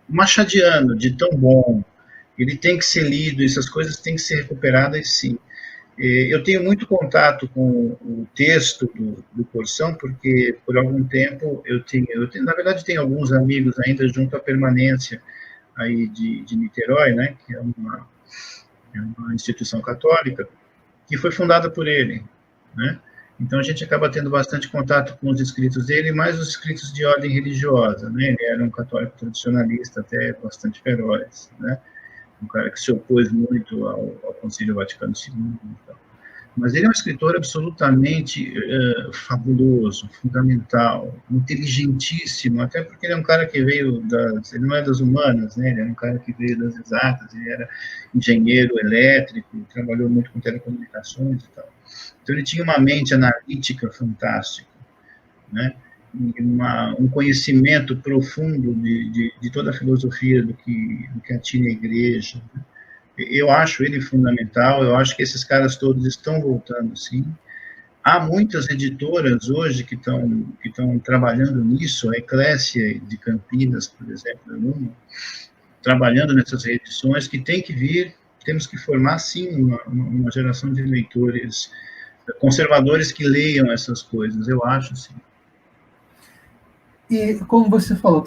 [SPEAKER 2] machadiano, de tão bom. Ele tem que ser lido, essas coisas têm que ser recuperadas, sim. Eu tenho muito contato com o texto do Porção, porque por algum tempo na verdade, tenho alguns amigos ainda junto à permanência aí de Niterói, né, que é uma instituição católica, que foi fundada por ele, né? Então a gente acaba tendo bastante contato com os escritos dele, mais os escritos de ordem religiosa, né? Ele era um católico tradicionalista, até bastante feroz, né? Um cara que se opôs muito ao Concílio Vaticano II. Então. Mas ele é um escritor absolutamente fabuloso, fundamental, inteligentíssimo, até porque ele é um cara que veio ele não é das humanas, né? Ele é um cara que veio das exatas, ele era engenheiro elétrico, trabalhou muito com telecomunicações e tal. Então ele tinha uma mente analítica fantástica, né? E um conhecimento profundo de toda a filosofia do que atina a igreja. Né? Eu acho ele fundamental, eu acho que esses caras todos estão voltando, sim. Há muitas editoras hoje que estão trabalhando nisso, a Eclésia de Campinas, por exemplo, é uma, trabalhando nessas reedições, que tem que vir, temos que formar, sim, uma geração de leitores conservadores que leiam essas coisas, eu acho, sim.
[SPEAKER 1] E, como você falou,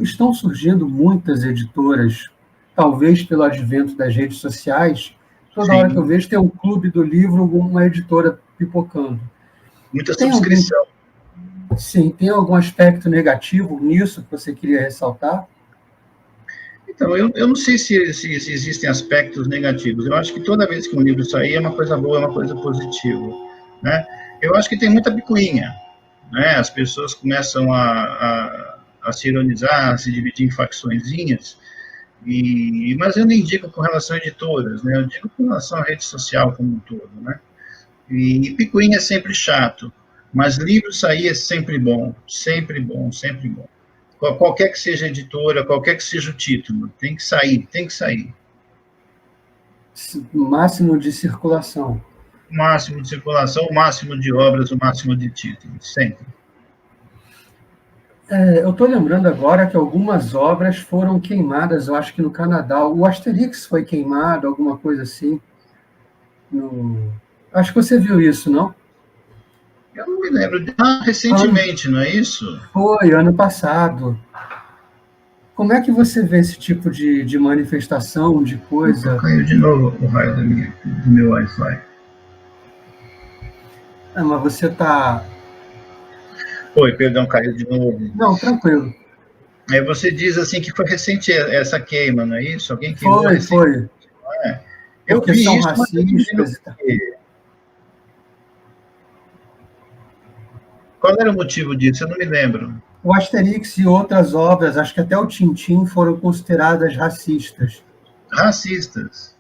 [SPEAKER 1] estão surgindo muitas editoras, talvez pelo advento das redes sociais. Toda hora que eu vejo tem um clube do livro, uma editora pipocando.
[SPEAKER 2] Muita subscrição.
[SPEAKER 1] Sim, tem algum aspecto negativo nisso que você queria ressaltar?
[SPEAKER 2] Então, eu não sei se existem aspectos negativos. Eu acho que toda vez que um livro sair é uma coisa boa, é uma coisa positiva, né? Eu acho que tem muita picuinha, né? As pessoas começam a se ironizar, a se dividir em facçõezinhas, mas eu nem digo com relação a editoras, né? Eu digo com relação à rede social como um todo, né? E picuinha é sempre chato, mas livro sair é sempre bom, sempre bom, sempre bom. Qualquer que seja a editora, qualquer que seja o título, tem que sair, tem que sair.
[SPEAKER 1] Máximo de circulação.
[SPEAKER 2] O máximo de circulação, o máximo de obras, o máximo de títulos, sempre.
[SPEAKER 1] Eu estou lembrando agora que algumas obras foram queimadas, eu acho que no Canadá. O Asterix foi queimado, alguma coisa assim. Acho que você viu isso, não?
[SPEAKER 2] Eu não me lembro. Recentemente, não é isso?
[SPEAKER 1] Foi, ano passado. Como é que você vê esse tipo de manifestação, de coisa?
[SPEAKER 2] Caiu de novo o raio do meu Wi-Fi.
[SPEAKER 1] Mas você está...
[SPEAKER 2] Oi, perdão, caiu de novo.
[SPEAKER 1] Não, tranquilo.
[SPEAKER 2] Aí você diz assim que foi recente essa queima, não é isso? Alguém queimou
[SPEAKER 1] Foi.
[SPEAKER 2] É. Eu
[SPEAKER 1] porque
[SPEAKER 2] vi
[SPEAKER 1] são
[SPEAKER 2] isso,
[SPEAKER 1] racistas.
[SPEAKER 2] Qual era o motivo disso? Eu não me lembro.
[SPEAKER 1] O Asterix e outras obras, acho que até o Tintim, foram consideradas racistas.
[SPEAKER 2] Racistas?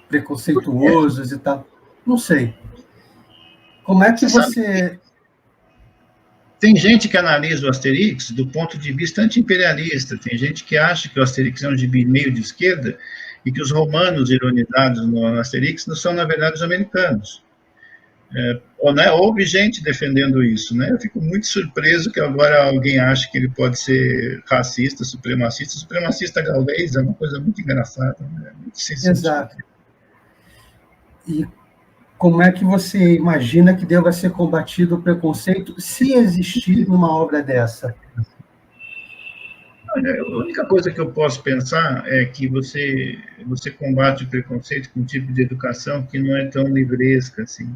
[SPEAKER 1] Preconceituosos e tal. Não sei. Como é que você...
[SPEAKER 2] Tem gente que analisa o Asterix do ponto de vista anti-imperialista. Tem gente que acha que o Asterix é um gibi meio de esquerda e que os romanos ironizados no Asterix não são, na verdade, os americanos. Houve gente defendendo isso, né? Eu fico muito surpreso que agora alguém ache que ele pode ser racista, supremacista gaulês, é uma coisa muito engraçada, né? Muito
[SPEAKER 1] Exato. E como é que você imagina que deva ser combatido o preconceito, se existir numa obra dessa?
[SPEAKER 2] Olha, a única coisa que eu posso pensar é que você combate o preconceito com um tipo de educação que não é tão livresca, assim.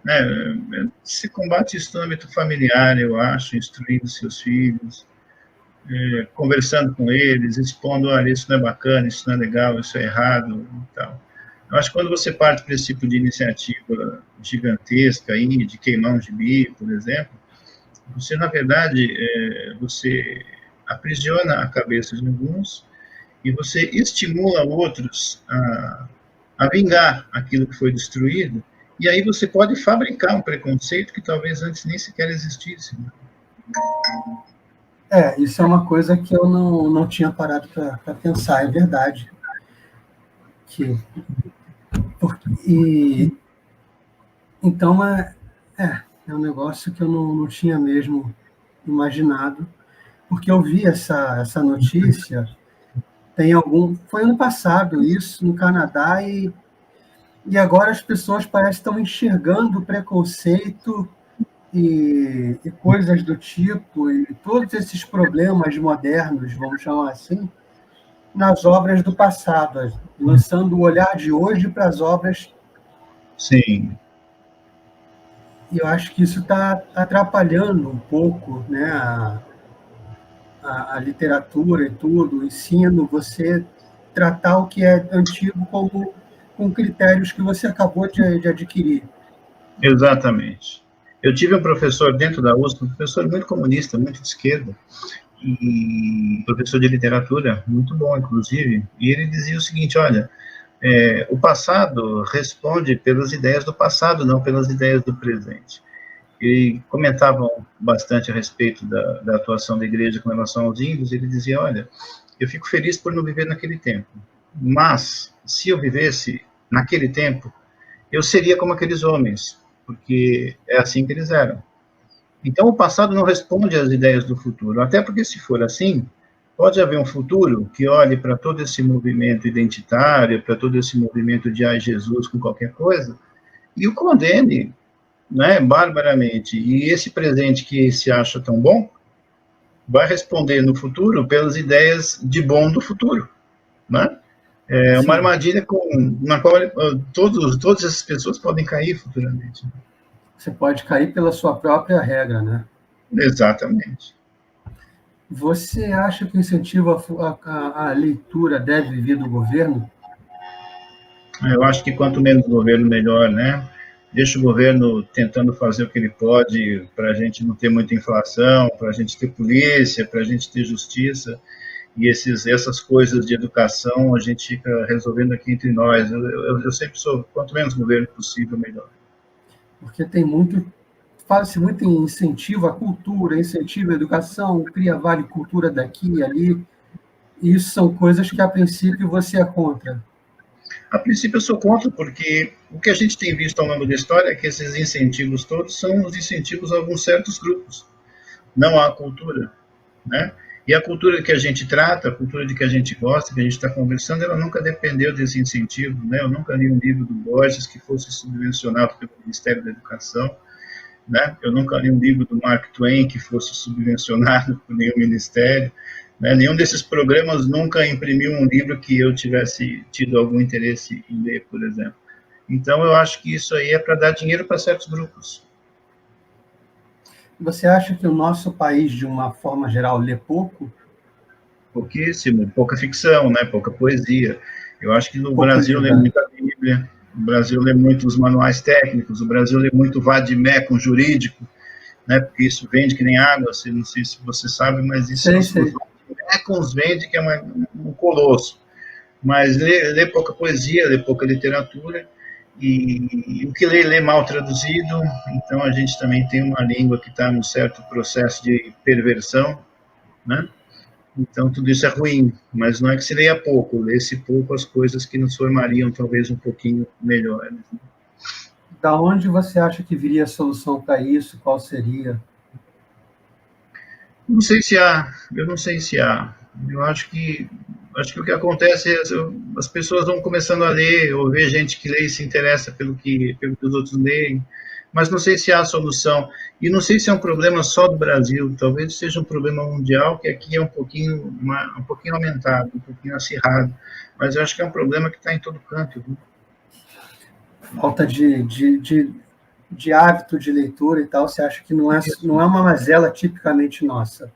[SPEAKER 2] Né? Se combate isso no âmbito familiar, eu acho, instruindo seus filhos, conversando com eles, expondo, olha, isso não é bacana, isso não é legal, isso é errado e tal. Eu acho que quando você parte para esse tipo de iniciativa gigantesca aí, de queimar um gibi, por exemplo, você, na verdade, você aprisiona a cabeça de alguns e você estimula outros a vingar aquilo que foi destruído, e aí você pode fabricar um preconceito que talvez antes nem sequer existisse. Né?
[SPEAKER 1] Isso é uma coisa que eu não tinha parado para pensar, é verdade. Então, é um negócio que eu não tinha mesmo imaginado, porque eu vi essa notícia, foi ano passado isso, no Canadá, e E agora as pessoas parecem que estão enxergando preconceito e coisas do tipo, e todos esses problemas modernos, vamos chamar assim, nas obras do passado, lançando o olhar de hoje para as obras.
[SPEAKER 2] Sim,
[SPEAKER 1] E eu acho que isso está atrapalhando um pouco, né, a literatura e tudo, o ensino, você tratar o que é antigo como com critérios que você acabou de adquirir.
[SPEAKER 2] exatamente. Eu tive um professor dentro da USP, um professor muito comunista, muito de esquerda, e professor de literatura, muito bom, inclusive, e ele dizia o seguinte, olha, o passado responde pelas ideias do passado, não pelas ideias do presente. E comentavam bastante a respeito da atuação da igreja com relação aos índios, ele dizia, olha, eu fico feliz por não viver naquele tempo, mas se eu vivesse naquele tempo, eu seria como aqueles homens, porque é assim que eles eram. Então, o passado não responde às ideias do futuro, até porque, se for assim, pode haver um futuro que olhe para todo esse movimento identitário, para todo esse movimento de ai Jesus com qualquer coisa, e o condene, né, barbaramente. E esse presente que se acha tão bom, vai responder no futuro pelas ideias de bom do futuro, né? É uma
[SPEAKER 1] Sim,
[SPEAKER 2] armadilha na qual todas essas pessoas podem cair futuramente.
[SPEAKER 1] você pode cair pela sua própria regra, né?
[SPEAKER 2] Exatamente.
[SPEAKER 1] Você acha que o incentivo à leitura deve vir do governo?
[SPEAKER 2] Eu acho que quanto menos governo, melhor, né? Deixa o governo tentando fazer o que ele pode para a gente não ter muita inflação, para a gente ter polícia, para a gente ter justiça, e essas coisas de educação a gente fica resolvendo aqui entre nós. Eu sempre sou, quanto menos governo possível, melhor.
[SPEAKER 1] Porque tem muito, fala-se muito em incentivo à cultura, incentivo à educação, cria vale cultura daqui e ali. Isso são coisas que, a princípio, você é contra.
[SPEAKER 2] A princípio, eu sou contra, porque o que a gente tem visto ao longo da história é que esses incentivos todos são os incentivos a alguns certos grupos, não à cultura, né? E a cultura que a gente trata, a cultura de que a gente gosta, que a gente está conversando, ela nunca dependeu desse incentivo, né? Eu nunca li um livro do Borges que fosse subvencionado pelo Ministério da Educação, né? Eu nunca li um livro do Mark Twain que fosse subvencionado por nenhum ministério, né? Nenhum desses programas nunca imprimiu um livro que eu tivesse tido algum interesse em ler, por exemplo. Então, eu acho que isso aí é para dar dinheiro para certos grupos.
[SPEAKER 1] Você acha que o nosso país, de uma forma geral, lê pouco?
[SPEAKER 2] Pouquíssimo, pouca ficção, né? Pouca poesia. Eu acho que no
[SPEAKER 1] Pouco
[SPEAKER 2] Brasil lê
[SPEAKER 1] livro.
[SPEAKER 2] muita Bíblia, o Brasil lê muito os manuais técnicos, o Brasil lê muito vadimé com jurídico, né? Porque isso vende que nem água, assim, não sei se você sabe, mas isso
[SPEAKER 1] Sei,
[SPEAKER 2] os
[SPEAKER 1] sei.
[SPEAKER 2] vadimecums vende que é um colosso. Mas lê pouca poesia, lê pouca literatura, e o que lê mal traduzido, então a gente também tem uma língua que está num certo processo de perversão, né? Então, tudo isso é ruim, mas não é que se leia pouco, lê-se pouco as coisas que nos formariam talvez um pouquinho melhores.
[SPEAKER 1] Da onde você acha que viria a solução para isso? Qual seria?
[SPEAKER 2] Não sei se há, eu não sei se há. Eu acho que o que acontece é as pessoas vão começando a ler, ou ver gente que lê e se interessa pelo que os outros leem, mas não sei se há solução. E não sei se é um problema só do Brasil, talvez seja um problema mundial, que aqui é um pouquinho aumentado, um pouquinho acirrado, mas eu acho que é um problema que está em todo canto. Viu?
[SPEAKER 1] Falta de hábito de leitura e tal, você acha que não é uma mazela tipicamente nossa?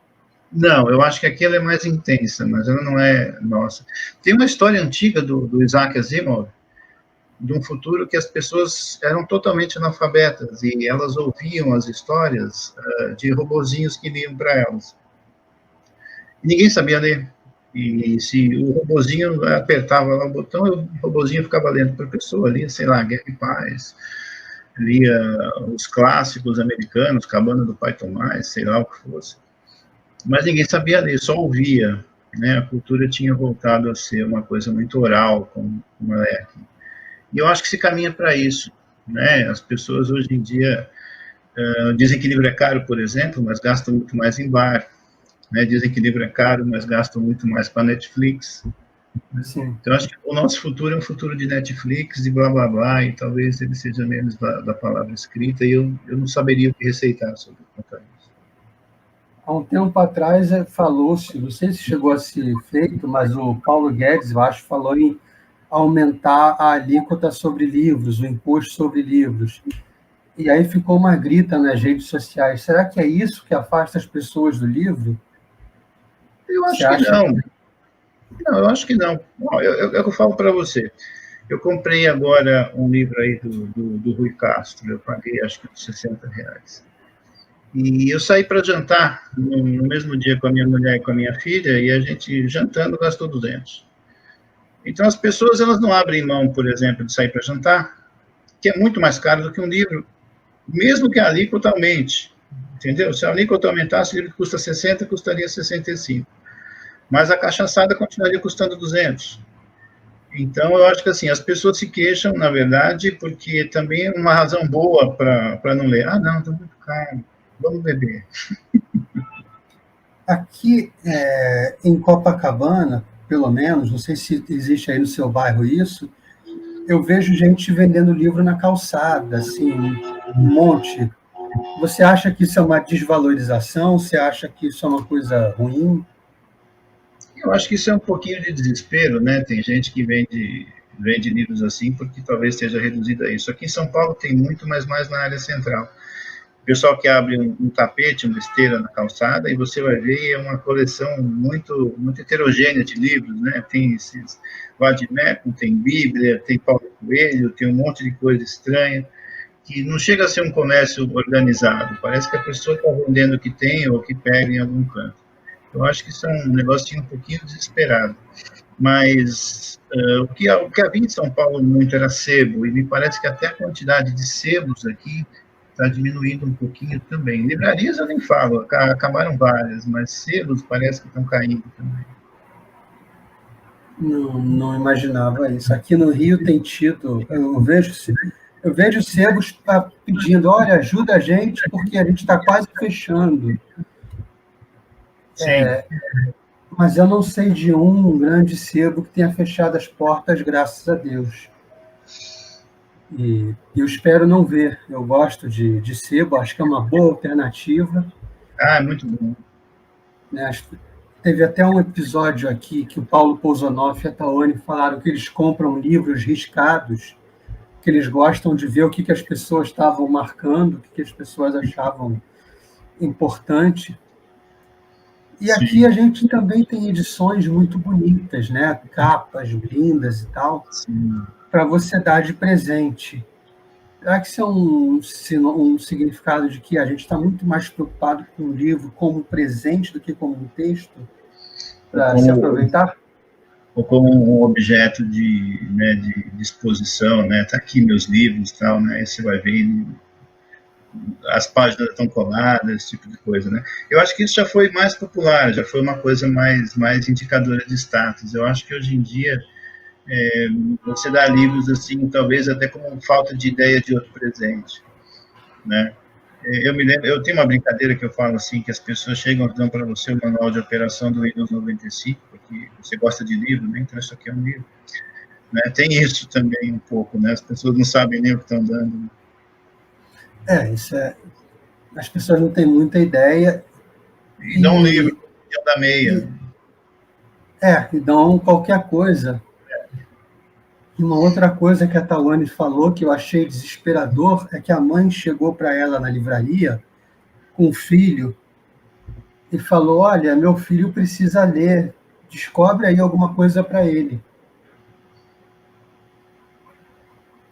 [SPEAKER 2] Não, eu acho que aqui ela é mais intensa, mas ela não é nossa. Tem uma história antiga do Isaac Asimov, de um futuro que as pessoas eram totalmente analfabetas e elas ouviam as histórias de robozinhos que liam para elas. E ninguém sabia ler. E se o robozinho apertava lá o botão, o robozinho ficava lendo para a pessoa, lia, sei lá, Guerra e Paz, lia os clássicos americanos, Cabana do Pai Tomás, sei lá o que fosse. Mas ninguém sabia ler, só ouvia. Né? A cultura tinha voltado a ser uma coisa muito oral, como ela é aqui. E eu acho que se caminha para isso. Né? As pessoas hoje em dia dizem que livro é caro, por exemplo, mas gastam muito mais em bar. Né? Dizem que livro é caro, mas gastam muito mais com a Netflix.
[SPEAKER 1] Sim.
[SPEAKER 2] Então, acho que o nosso futuro é um futuro de Netflix, de blá blá blá, e talvez ele seja menos da palavra escrita, e eu não saberia o que receitar sobre isso.
[SPEAKER 1] Há um tempo atrás falou-se, não sei se chegou a ser feito, mas o Paulo Guedes, eu acho, falou em aumentar a alíquota sobre livros, o imposto sobre livros. E aí ficou uma grita nas redes sociais. Será que é isso que afasta as pessoas do livro?
[SPEAKER 2] Eu
[SPEAKER 1] Você
[SPEAKER 2] acho que
[SPEAKER 1] acha
[SPEAKER 2] não.
[SPEAKER 1] que...
[SPEAKER 2] Não, eu acho que não. Eu falo para você. Eu comprei agora um livro aí do Rui Castro, eu paguei acho que R$ 60. E eu saí para jantar no mesmo dia com a minha mulher e com a minha filha, e a gente, jantando, gastou 200. Então, as pessoas elas não abrem mão, por exemplo, de sair para jantar, que é muito mais caro do que um livro, mesmo que a alíquota aumente. Entendeu? Se a alíquota aumentasse, o livro que custa 60, custaria 65. Mas a cachaçada continuaria custando 200. Então, eu acho que assim, as pessoas se queixam, na verdade, porque também é uma razão boa para não ler. Ah, não, está muito caro, vamos beber.
[SPEAKER 1] Aqui em Copacabana, pelo menos, não sei se existe aí no seu bairro isso, eu vejo gente vendendo livro na calçada, assim, um monte. Você acha que isso é uma desvalorização? Você acha que isso é uma coisa ruim?
[SPEAKER 2] Eu acho que isso é um pouquinho de desespero, né? Tem gente que vende livros assim porque talvez esteja reduzido a isso. Aqui em São Paulo tem muito, mas mais na área central. O pessoal que abre um tapete, uma esteira na calçada, e você vai ver é uma coleção muito heterogênea de livros, né? Tem esses Vadimecum, tem Bíblia, tem Paulo Coelho, tem um monte de coisa estranha, que não chega a ser um comércio organizado. Parece que a pessoa está vendendo o que tem ou o que pega em algum canto. Eu acho que isso é um negocinho um pouquinho desesperado. Mas o que havia em São Paulo muito era sebo, e me parece que até a quantidade de sebos aqui está diminuindo um pouquinho também. Livrarias eu nem falo, acabaram várias, mas sebos parece que estão caindo também.
[SPEAKER 1] Não imaginava isso. Aqui no Rio tem tido, eu vejo sebos pedindo, olha, ajuda a gente, porque a gente está quase fechando.
[SPEAKER 2] Sim.
[SPEAKER 1] Mas eu não sei de um grande sebo que tenha fechado as portas, graças a Deus. E eu espero não ver. Eu gosto de sebo, acho que é uma boa alternativa.
[SPEAKER 2] Ah, muito bom.
[SPEAKER 1] Né? Teve até um episódio aqui que o Paulo Pousonoff e a Taone falaram que eles compram livros riscados, que eles gostam de ver o que as pessoas estavam marcando, o que as pessoas achavam importante. E aqui
[SPEAKER 2] Sim.
[SPEAKER 1] a gente também tem edições muito bonitas, né? Capas lindas e tal, para você dar de presente. Será que isso é um significado de que a gente está muito mais preocupado com o livro como presente do que como um texto para se aproveitar?
[SPEAKER 2] Ou como um objeto de exposição, né? Tá aqui meus livros, tal, né? Aí você vai ver as páginas estão coladas, esse tipo de coisa, né? Eu acho que isso já foi mais popular, já foi uma coisa mais indicadora de status. Eu acho que hoje em dia você dá livros assim, talvez até como falta de ideia de outro presente, né? Eu me lembro, eu tenho uma brincadeira que eu falo assim, que as pessoas chegam e dão para você o manual de operação do Windows 95, porque você gosta de livro, né? Então isso aqui é um livro, né? Tem isso também um pouco, né? As pessoas não sabem nem o que estão dando.
[SPEAKER 1] Isso é. As pessoas não têm muita ideia.
[SPEAKER 2] E dão um livro, da meia.
[SPEAKER 1] E dão qualquer coisa. E uma outra coisa que a Tawane falou que eu achei desesperador é que a mãe chegou para ela na livraria com o filho e falou: olha, meu filho precisa ler, descobre aí alguma coisa para ele.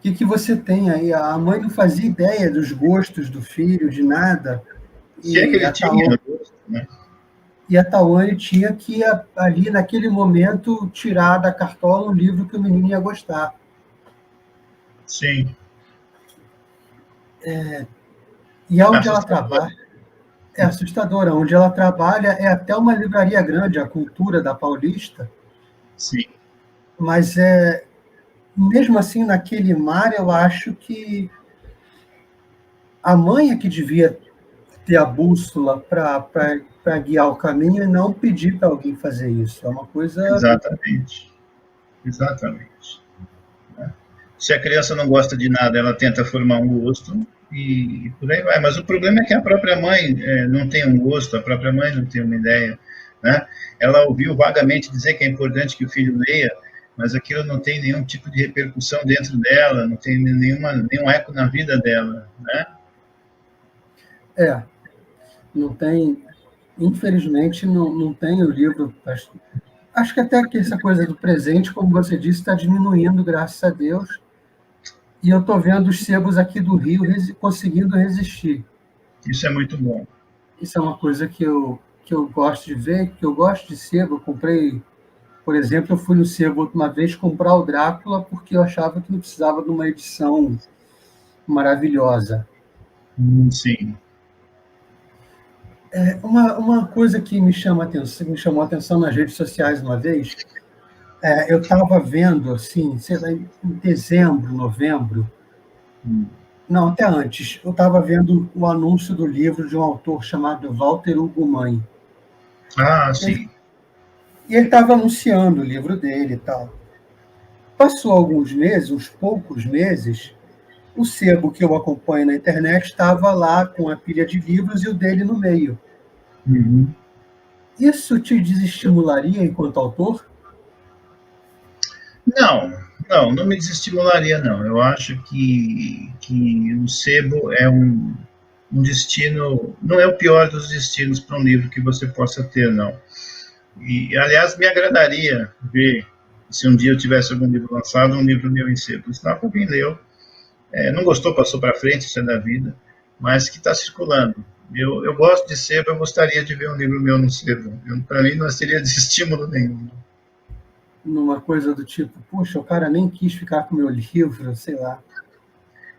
[SPEAKER 1] O que você tem aí? A mãe não fazia ideia dos gostos do filho, de nada.
[SPEAKER 2] Se é que ele tinha gosto, né?
[SPEAKER 1] E a Tawane tinha que, ali naquele momento, tirar da cartola um livro que o menino ia gostar.
[SPEAKER 2] Sim.
[SPEAKER 1] E onde ela trabalha, é assustadora. Onde ela trabalha é até uma livraria grande, a Cultura da Paulista.
[SPEAKER 2] Sim.
[SPEAKER 1] Mas, mesmo assim, naquele mar, eu acho que a mãe é que devia ter a bússola para guiar o caminho e não pedir para alguém fazer isso. É uma coisa...
[SPEAKER 2] Exatamente. Exatamente. Se a criança não gosta de nada, ela tenta formar um gosto e por aí vai. Mas o problema é que a própria mãe não tem um gosto, a própria mãe não tem uma ideia, né? Ela ouviu vagamente dizer que é importante que o filho leia, mas aquilo não tem nenhum tipo de repercussão dentro dela, não tem nenhum eco na vida dela, né?
[SPEAKER 1] Não tem, infelizmente, não tem o livro. Acho que até que essa coisa do presente, como você disse, está diminuindo, graças a Deus. E eu estou vendo os sebos aqui do Rio conseguindo resistir.
[SPEAKER 2] Isso é muito bom.
[SPEAKER 1] Isso é uma coisa que eu gosto de ver, que eu gosto de sebo. Eu comprei, por exemplo, eu fui no sebo uma vez comprar o Drácula porque eu achava que não precisava de uma edição maravilhosa.
[SPEAKER 2] Sim.
[SPEAKER 1] Uma coisa que me chamou a atenção nas redes sociais uma vez, eu estava vendo, assim, sei lá, em dezembro, novembro, não, até antes, eu estava vendo o anúncio do livro de um autor chamado Walter Hugo Mãe.
[SPEAKER 2] Ah, sim.
[SPEAKER 1] E ele estava anunciando o livro dele e tal. Passou alguns meses, uns poucos meses, o sebo que eu acompanho na internet estava lá com a pilha de livros e o dele no meio.
[SPEAKER 2] Uhum.
[SPEAKER 1] Isso te desestimularia enquanto autor?
[SPEAKER 2] Não me desestimularia, não. Eu acho que o sebo é um destino, não é o pior dos destinos para um livro que você possa ter, não. E, aliás, me agradaria ver, se um dia eu tivesse algum livro lançado, um livro meu em sebo. Senão, alguém leu, não gostou, passou para frente, isso é da vida, mas que está circulando. Eu gosto de sebo, eu gostaria de ver um livro meu no sebo. Para mim, não seria de estímulo nenhum.
[SPEAKER 1] Numa coisa do tipo, puxa, o cara nem quis ficar com o meu livro, sei lá.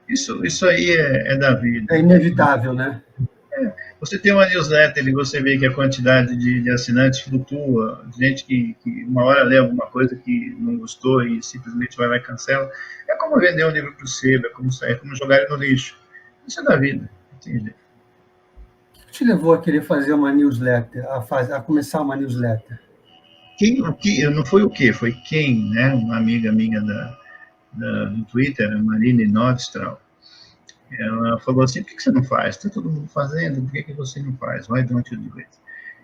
[SPEAKER 2] Isso aí é da vida.
[SPEAKER 1] É inevitável, né?
[SPEAKER 2] Você tem uma newsletter e você vê que a quantidade de assinantes flutua, gente que uma hora lê alguma coisa que não gostou e simplesmente vai lá e cancela. É como vender um livro para o sebo, é como jogar ele no lixo. Isso é da vida, não tem jeito.
[SPEAKER 1] O que te levou a querer fazer uma newsletter, a começar uma newsletter?
[SPEAKER 2] Não foi o quê? Foi quem, né? Uma amiga minha do Twitter, a Marine Nordstrom, ela falou assim, por que você não faz? Está todo mundo fazendo, por que você não faz? Why don't you do it?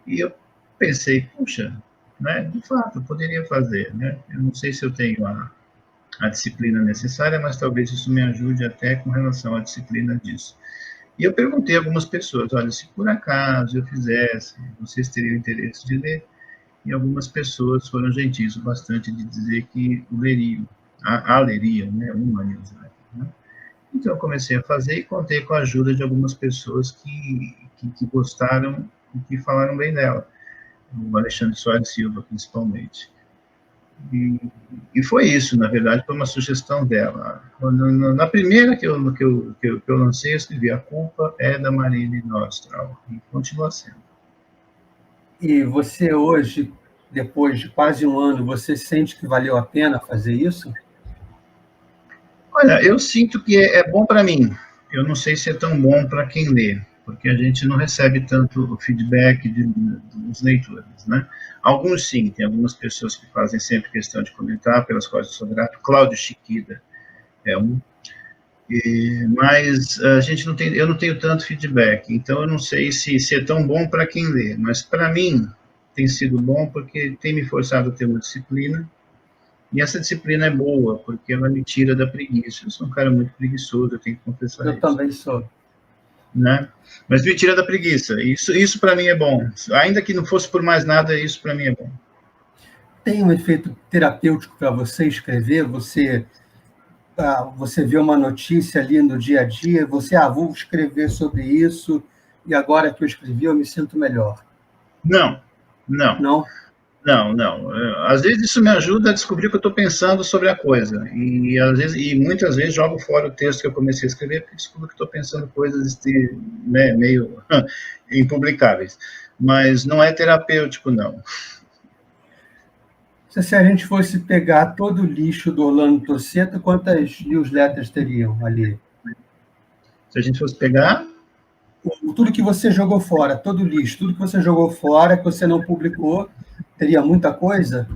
[SPEAKER 2] E eu pensei, puxa, né, de fato, eu poderia fazer, né? Eu não sei se eu tenho a disciplina necessária, mas talvez isso me ajude até com relação à disciplina disso. E eu perguntei a algumas pessoas, olha, se por acaso eu fizesse, vocês teriam interesse de ler? E algumas pessoas foram gentis o bastante de dizer que leriam, leriam, né, uma newsletter, né? Então, eu comecei a fazer e contei com a ajuda de algumas pessoas que gostaram e que falaram bem dela. O Alexandre Soares Silva, principalmente. E foi isso, na verdade, foi uma sugestão dela. Na primeira que eu lancei, eu escrevi: a culpa é da Marine Nordstrom, e continua sendo.
[SPEAKER 1] E você hoje, depois de quase um ano, você sente que valeu a pena fazer isso?
[SPEAKER 2] Olha, eu sinto que é bom para mim. Eu não sei se é tão bom para quem lê, porque a gente não recebe tanto o feedback dos leitores, né? Alguns sim, tem algumas pessoas que fazem sempre questão de comentar, pelas quais eu sou grato. Cláudio Chiquida é um. Mas a gente eu não tenho tanto feedback, então eu não sei se é tão bom para quem lê, mas para mim tem sido bom porque tem me forçado a ter uma disciplina. E essa disciplina é boa, porque ela me tira da preguiça. Eu sou um cara muito preguiçoso, eu tenho que confessar isso.
[SPEAKER 1] Eu também sou.
[SPEAKER 2] Né? Mas me tira da preguiça. Isso para mim é bom. Ainda que não fosse por mais nada, isso para mim é bom.
[SPEAKER 1] Tem um efeito terapêutico para você escrever? Você vê uma notícia ali no dia a dia, você, vou escrever sobre isso, e agora que eu escrevi, eu me sinto melhor.
[SPEAKER 2] Não.
[SPEAKER 1] Não?
[SPEAKER 2] Não. Às vezes isso me ajuda a descobrir o que eu estou pensando sobre a coisa. E muitas vezes jogo fora o texto que eu comecei a escrever, porque descubro que estou pensando coisas meio impublicáveis. Mas não é terapêutico, não.
[SPEAKER 1] Se a gente fosse pegar todo o lixo do Orlando Tossetto, quantas newsletters teriam ali?
[SPEAKER 2] Se a gente fosse pegar...
[SPEAKER 1] Tudo que você jogou fora, todo o lixo, tudo que você jogou fora, que você não publicou, teria muita coisa?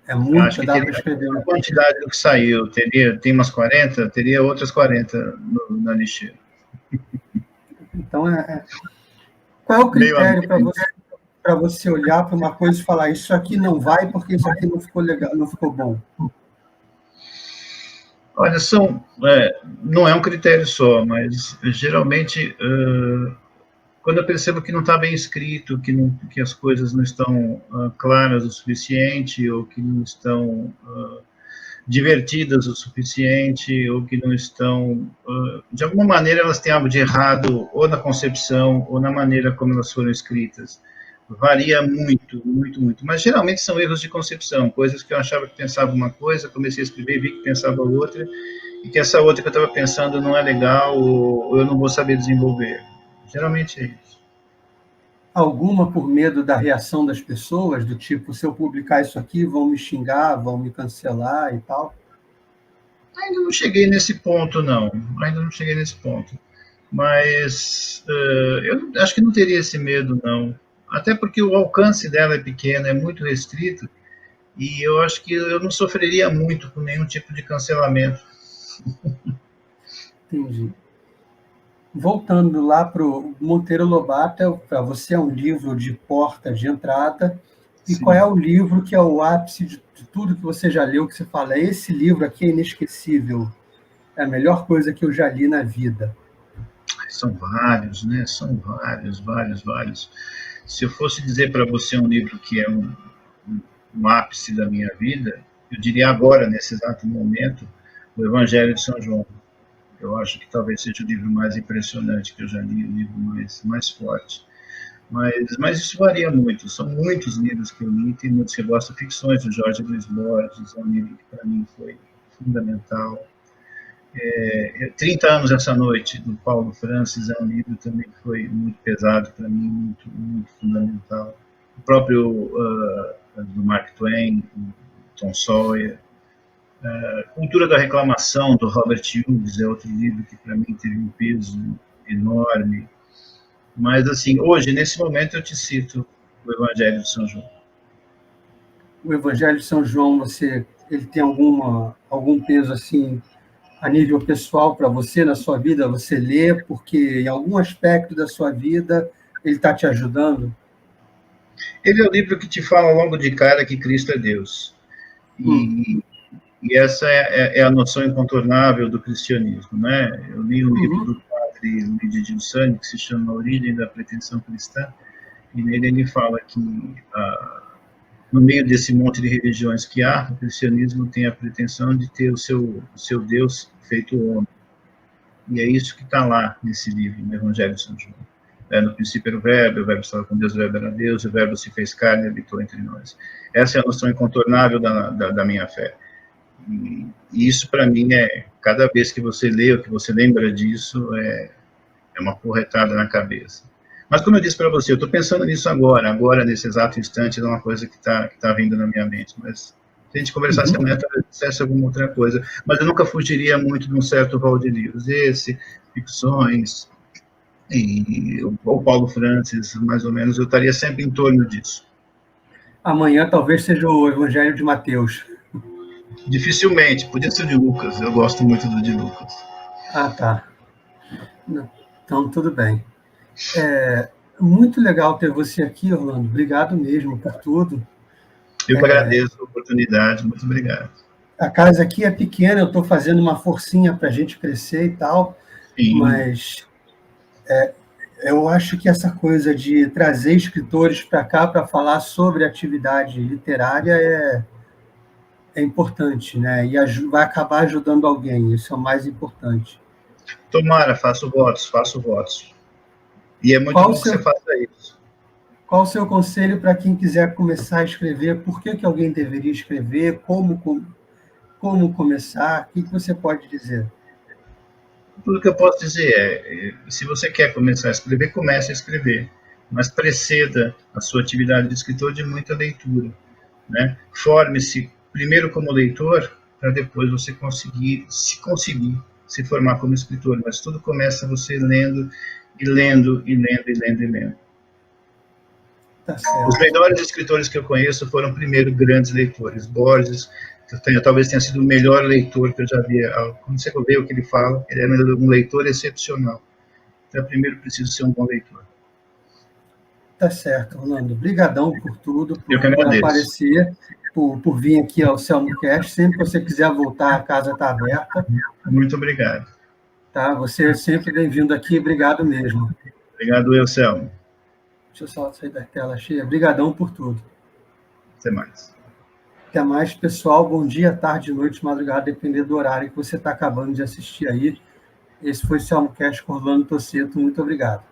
[SPEAKER 1] É
[SPEAKER 2] Acho
[SPEAKER 1] muita,
[SPEAKER 2] que
[SPEAKER 1] dá para
[SPEAKER 2] teria
[SPEAKER 1] escrever.
[SPEAKER 2] a quantidade do que saiu. Tem umas 40, teria outras 40 na lixeira.
[SPEAKER 1] Então, qual é o
[SPEAKER 2] Meio a
[SPEAKER 1] critério
[SPEAKER 2] meio.
[SPEAKER 1] para você olhar para uma coisa e falar isso aqui não vai porque isso aqui não ficou legal, não ficou bom?
[SPEAKER 2] Olha, não é um critério só, mas geralmente quando eu percebo que não está bem escrito, que as coisas não estão claras o suficiente, ou que não estão divertidas o suficiente, ou que não estão, de alguma maneira elas têm algo de errado, ou na concepção, ou na maneira como elas foram escritas. Varia muito, muito, muito. Mas geralmente são erros de concepção, coisas que eu achava que pensava uma coisa, comecei a escrever, vi que pensava outra, e que essa outra que eu estava pensando não é legal, ou eu não vou saber desenvolver. Geralmente é isso.
[SPEAKER 1] Alguma por medo da reação das pessoas, do tipo, se eu publicar isso aqui, vão me xingar, vão me cancelar e tal?
[SPEAKER 2] Ainda não cheguei nesse ponto, não. Ainda não cheguei nesse ponto. Mas eu acho que não teria esse medo, não. Até porque o alcance dela é pequeno, é muito restrito, e eu acho que eu não sofreria muito com nenhum tipo de cancelamento.
[SPEAKER 1] Entendi. Voltando lá para o Monteiro Lobato, para você é um livro de porta de entrada, e qual é
[SPEAKER 2] Sim.
[SPEAKER 1] o livro que é o ápice de tudo que você já leu, que você fala, esse livro aqui é inesquecível, é a melhor coisa que eu já li na vida?
[SPEAKER 2] São vários, né? São vários, vários, vários. Se eu fosse dizer para você um livro que é um ápice da minha vida, eu diria agora, nesse exato momento, o Evangelho de São João. Eu acho que talvez seja o livro mais impressionante que eu já li, o livro mais forte. Mas isso varia muito. São muitos livros que eu li, tem muitos que eu gosto. Ficções do Jorge Luiz Borges, é um livro que para mim foi fundamental. 30 anos essa noite, do Paulo Francis, é um livro também que foi muito pesado para mim, muito, muito fundamental. O próprio do Mark Twain, Tom Sawyer. Cultura da Reclamação, do Robert Hughes, é outro livro que para mim teve um peso enorme. Mas, assim, hoje, nesse momento, eu te cito o Evangelho de São João.
[SPEAKER 1] O Evangelho de São João, ele tem algum peso assim a nível pessoal para você na sua vida? Você lê porque em algum aspecto da sua vida ele está te ajudando?
[SPEAKER 2] Ele é o livro que te fala logo de cara que Cristo é Deus.
[SPEAKER 1] Hum.
[SPEAKER 2] E essa é a noção incontornável do cristianismo, né? Eu li um livro
[SPEAKER 1] Uhum.
[SPEAKER 2] do padre Luigi Giussani, que se chama A Origem da Pretensão Cristã, e nele ele fala que no meio desse monte de religiões que há, o cristianismo tem a pretensão de ter o seu Deus feito homem. E é isso que está lá nesse livro, no Evangelho de São João. No princípio era o Verbo estava com Deus, o Verbo era Deus, o Verbo se fez carne e habitou entre nós. Essa é a noção incontornável da minha fé. E isso, para mim, cada vez que você lê ou que você lembra disso, é uma porretada na cabeça. Mas, como eu disse para você, eu estou pensando nisso agora, nesse exato instante, é uma coisa que tá vindo na minha mente. Mas se a gente conversasse amanhã, talvez dissesse alguma outra coisa. Mas eu nunca fugiria muito de um certo rol de livros. Ficções, e o Paulo Francis, mais ou menos, eu estaria sempre em torno disso.
[SPEAKER 1] Amanhã talvez seja o Evangelho de Mateus.
[SPEAKER 2] Dificilmente, podia ser de Lucas, eu gosto muito do de Lucas.
[SPEAKER 1] Ah, tá. Então, tudo bem. Muito legal ter você aqui, Orlando. Obrigado mesmo por tudo.
[SPEAKER 2] Eu que agradeço a oportunidade, muito obrigado.
[SPEAKER 1] A casa aqui é pequena, eu estou fazendo uma forcinha para a gente crescer e tal,
[SPEAKER 2] Sim.
[SPEAKER 1] Mas eu acho que essa coisa de trazer escritores para cá para falar sobre atividade literária é importante, né? E vai acabar ajudando alguém, isso é o mais importante.
[SPEAKER 2] Tomara, faço votos. E é muito bom que você faça isso.
[SPEAKER 1] Qual o seu conselho para quem quiser começar a escrever? Por que alguém deveria escrever? Como começar? O que você pode dizer?
[SPEAKER 2] Tudo que eu posso dizer se você quer começar a escrever, comece a escrever. Mas preceda a sua atividade de escritor de muita leitura. Né? Forme-se primeiro como leitor, para depois você conseguir se formar como escritor. Mas tudo começa você lendo, e lendo, e lendo, e lendo, e lendo.
[SPEAKER 1] Tá certo.
[SPEAKER 2] Os melhores escritores que eu conheço foram, primeiro, grandes leitores. Borges, talvez tenha sido o melhor leitor que eu já vi. Quando você vê o que ele fala, ele é um leitor excepcional. Então, primeiro, preciso ser um bom leitor.
[SPEAKER 1] Tá certo, Orlando. Obrigadão por tudo,
[SPEAKER 2] Eu que
[SPEAKER 1] por
[SPEAKER 2] agradeço.
[SPEAKER 1] aparecer, por vir aqui ao Selmocast. Sempre que você quiser voltar, a casa está aberta.
[SPEAKER 2] Muito obrigado.
[SPEAKER 1] Tá? Você é sempre bem-vindo aqui. Obrigado mesmo.
[SPEAKER 2] Obrigado, Selmo.
[SPEAKER 1] Deixa eu só sair da tela cheia. Obrigadão por tudo.
[SPEAKER 2] Até mais.
[SPEAKER 1] Até mais, pessoal. Bom dia, tarde, noite, madrugada, dependendo do horário que você está acabando de assistir aí. Esse foi o Selmocast com Orlando Tossetto. Muito obrigado.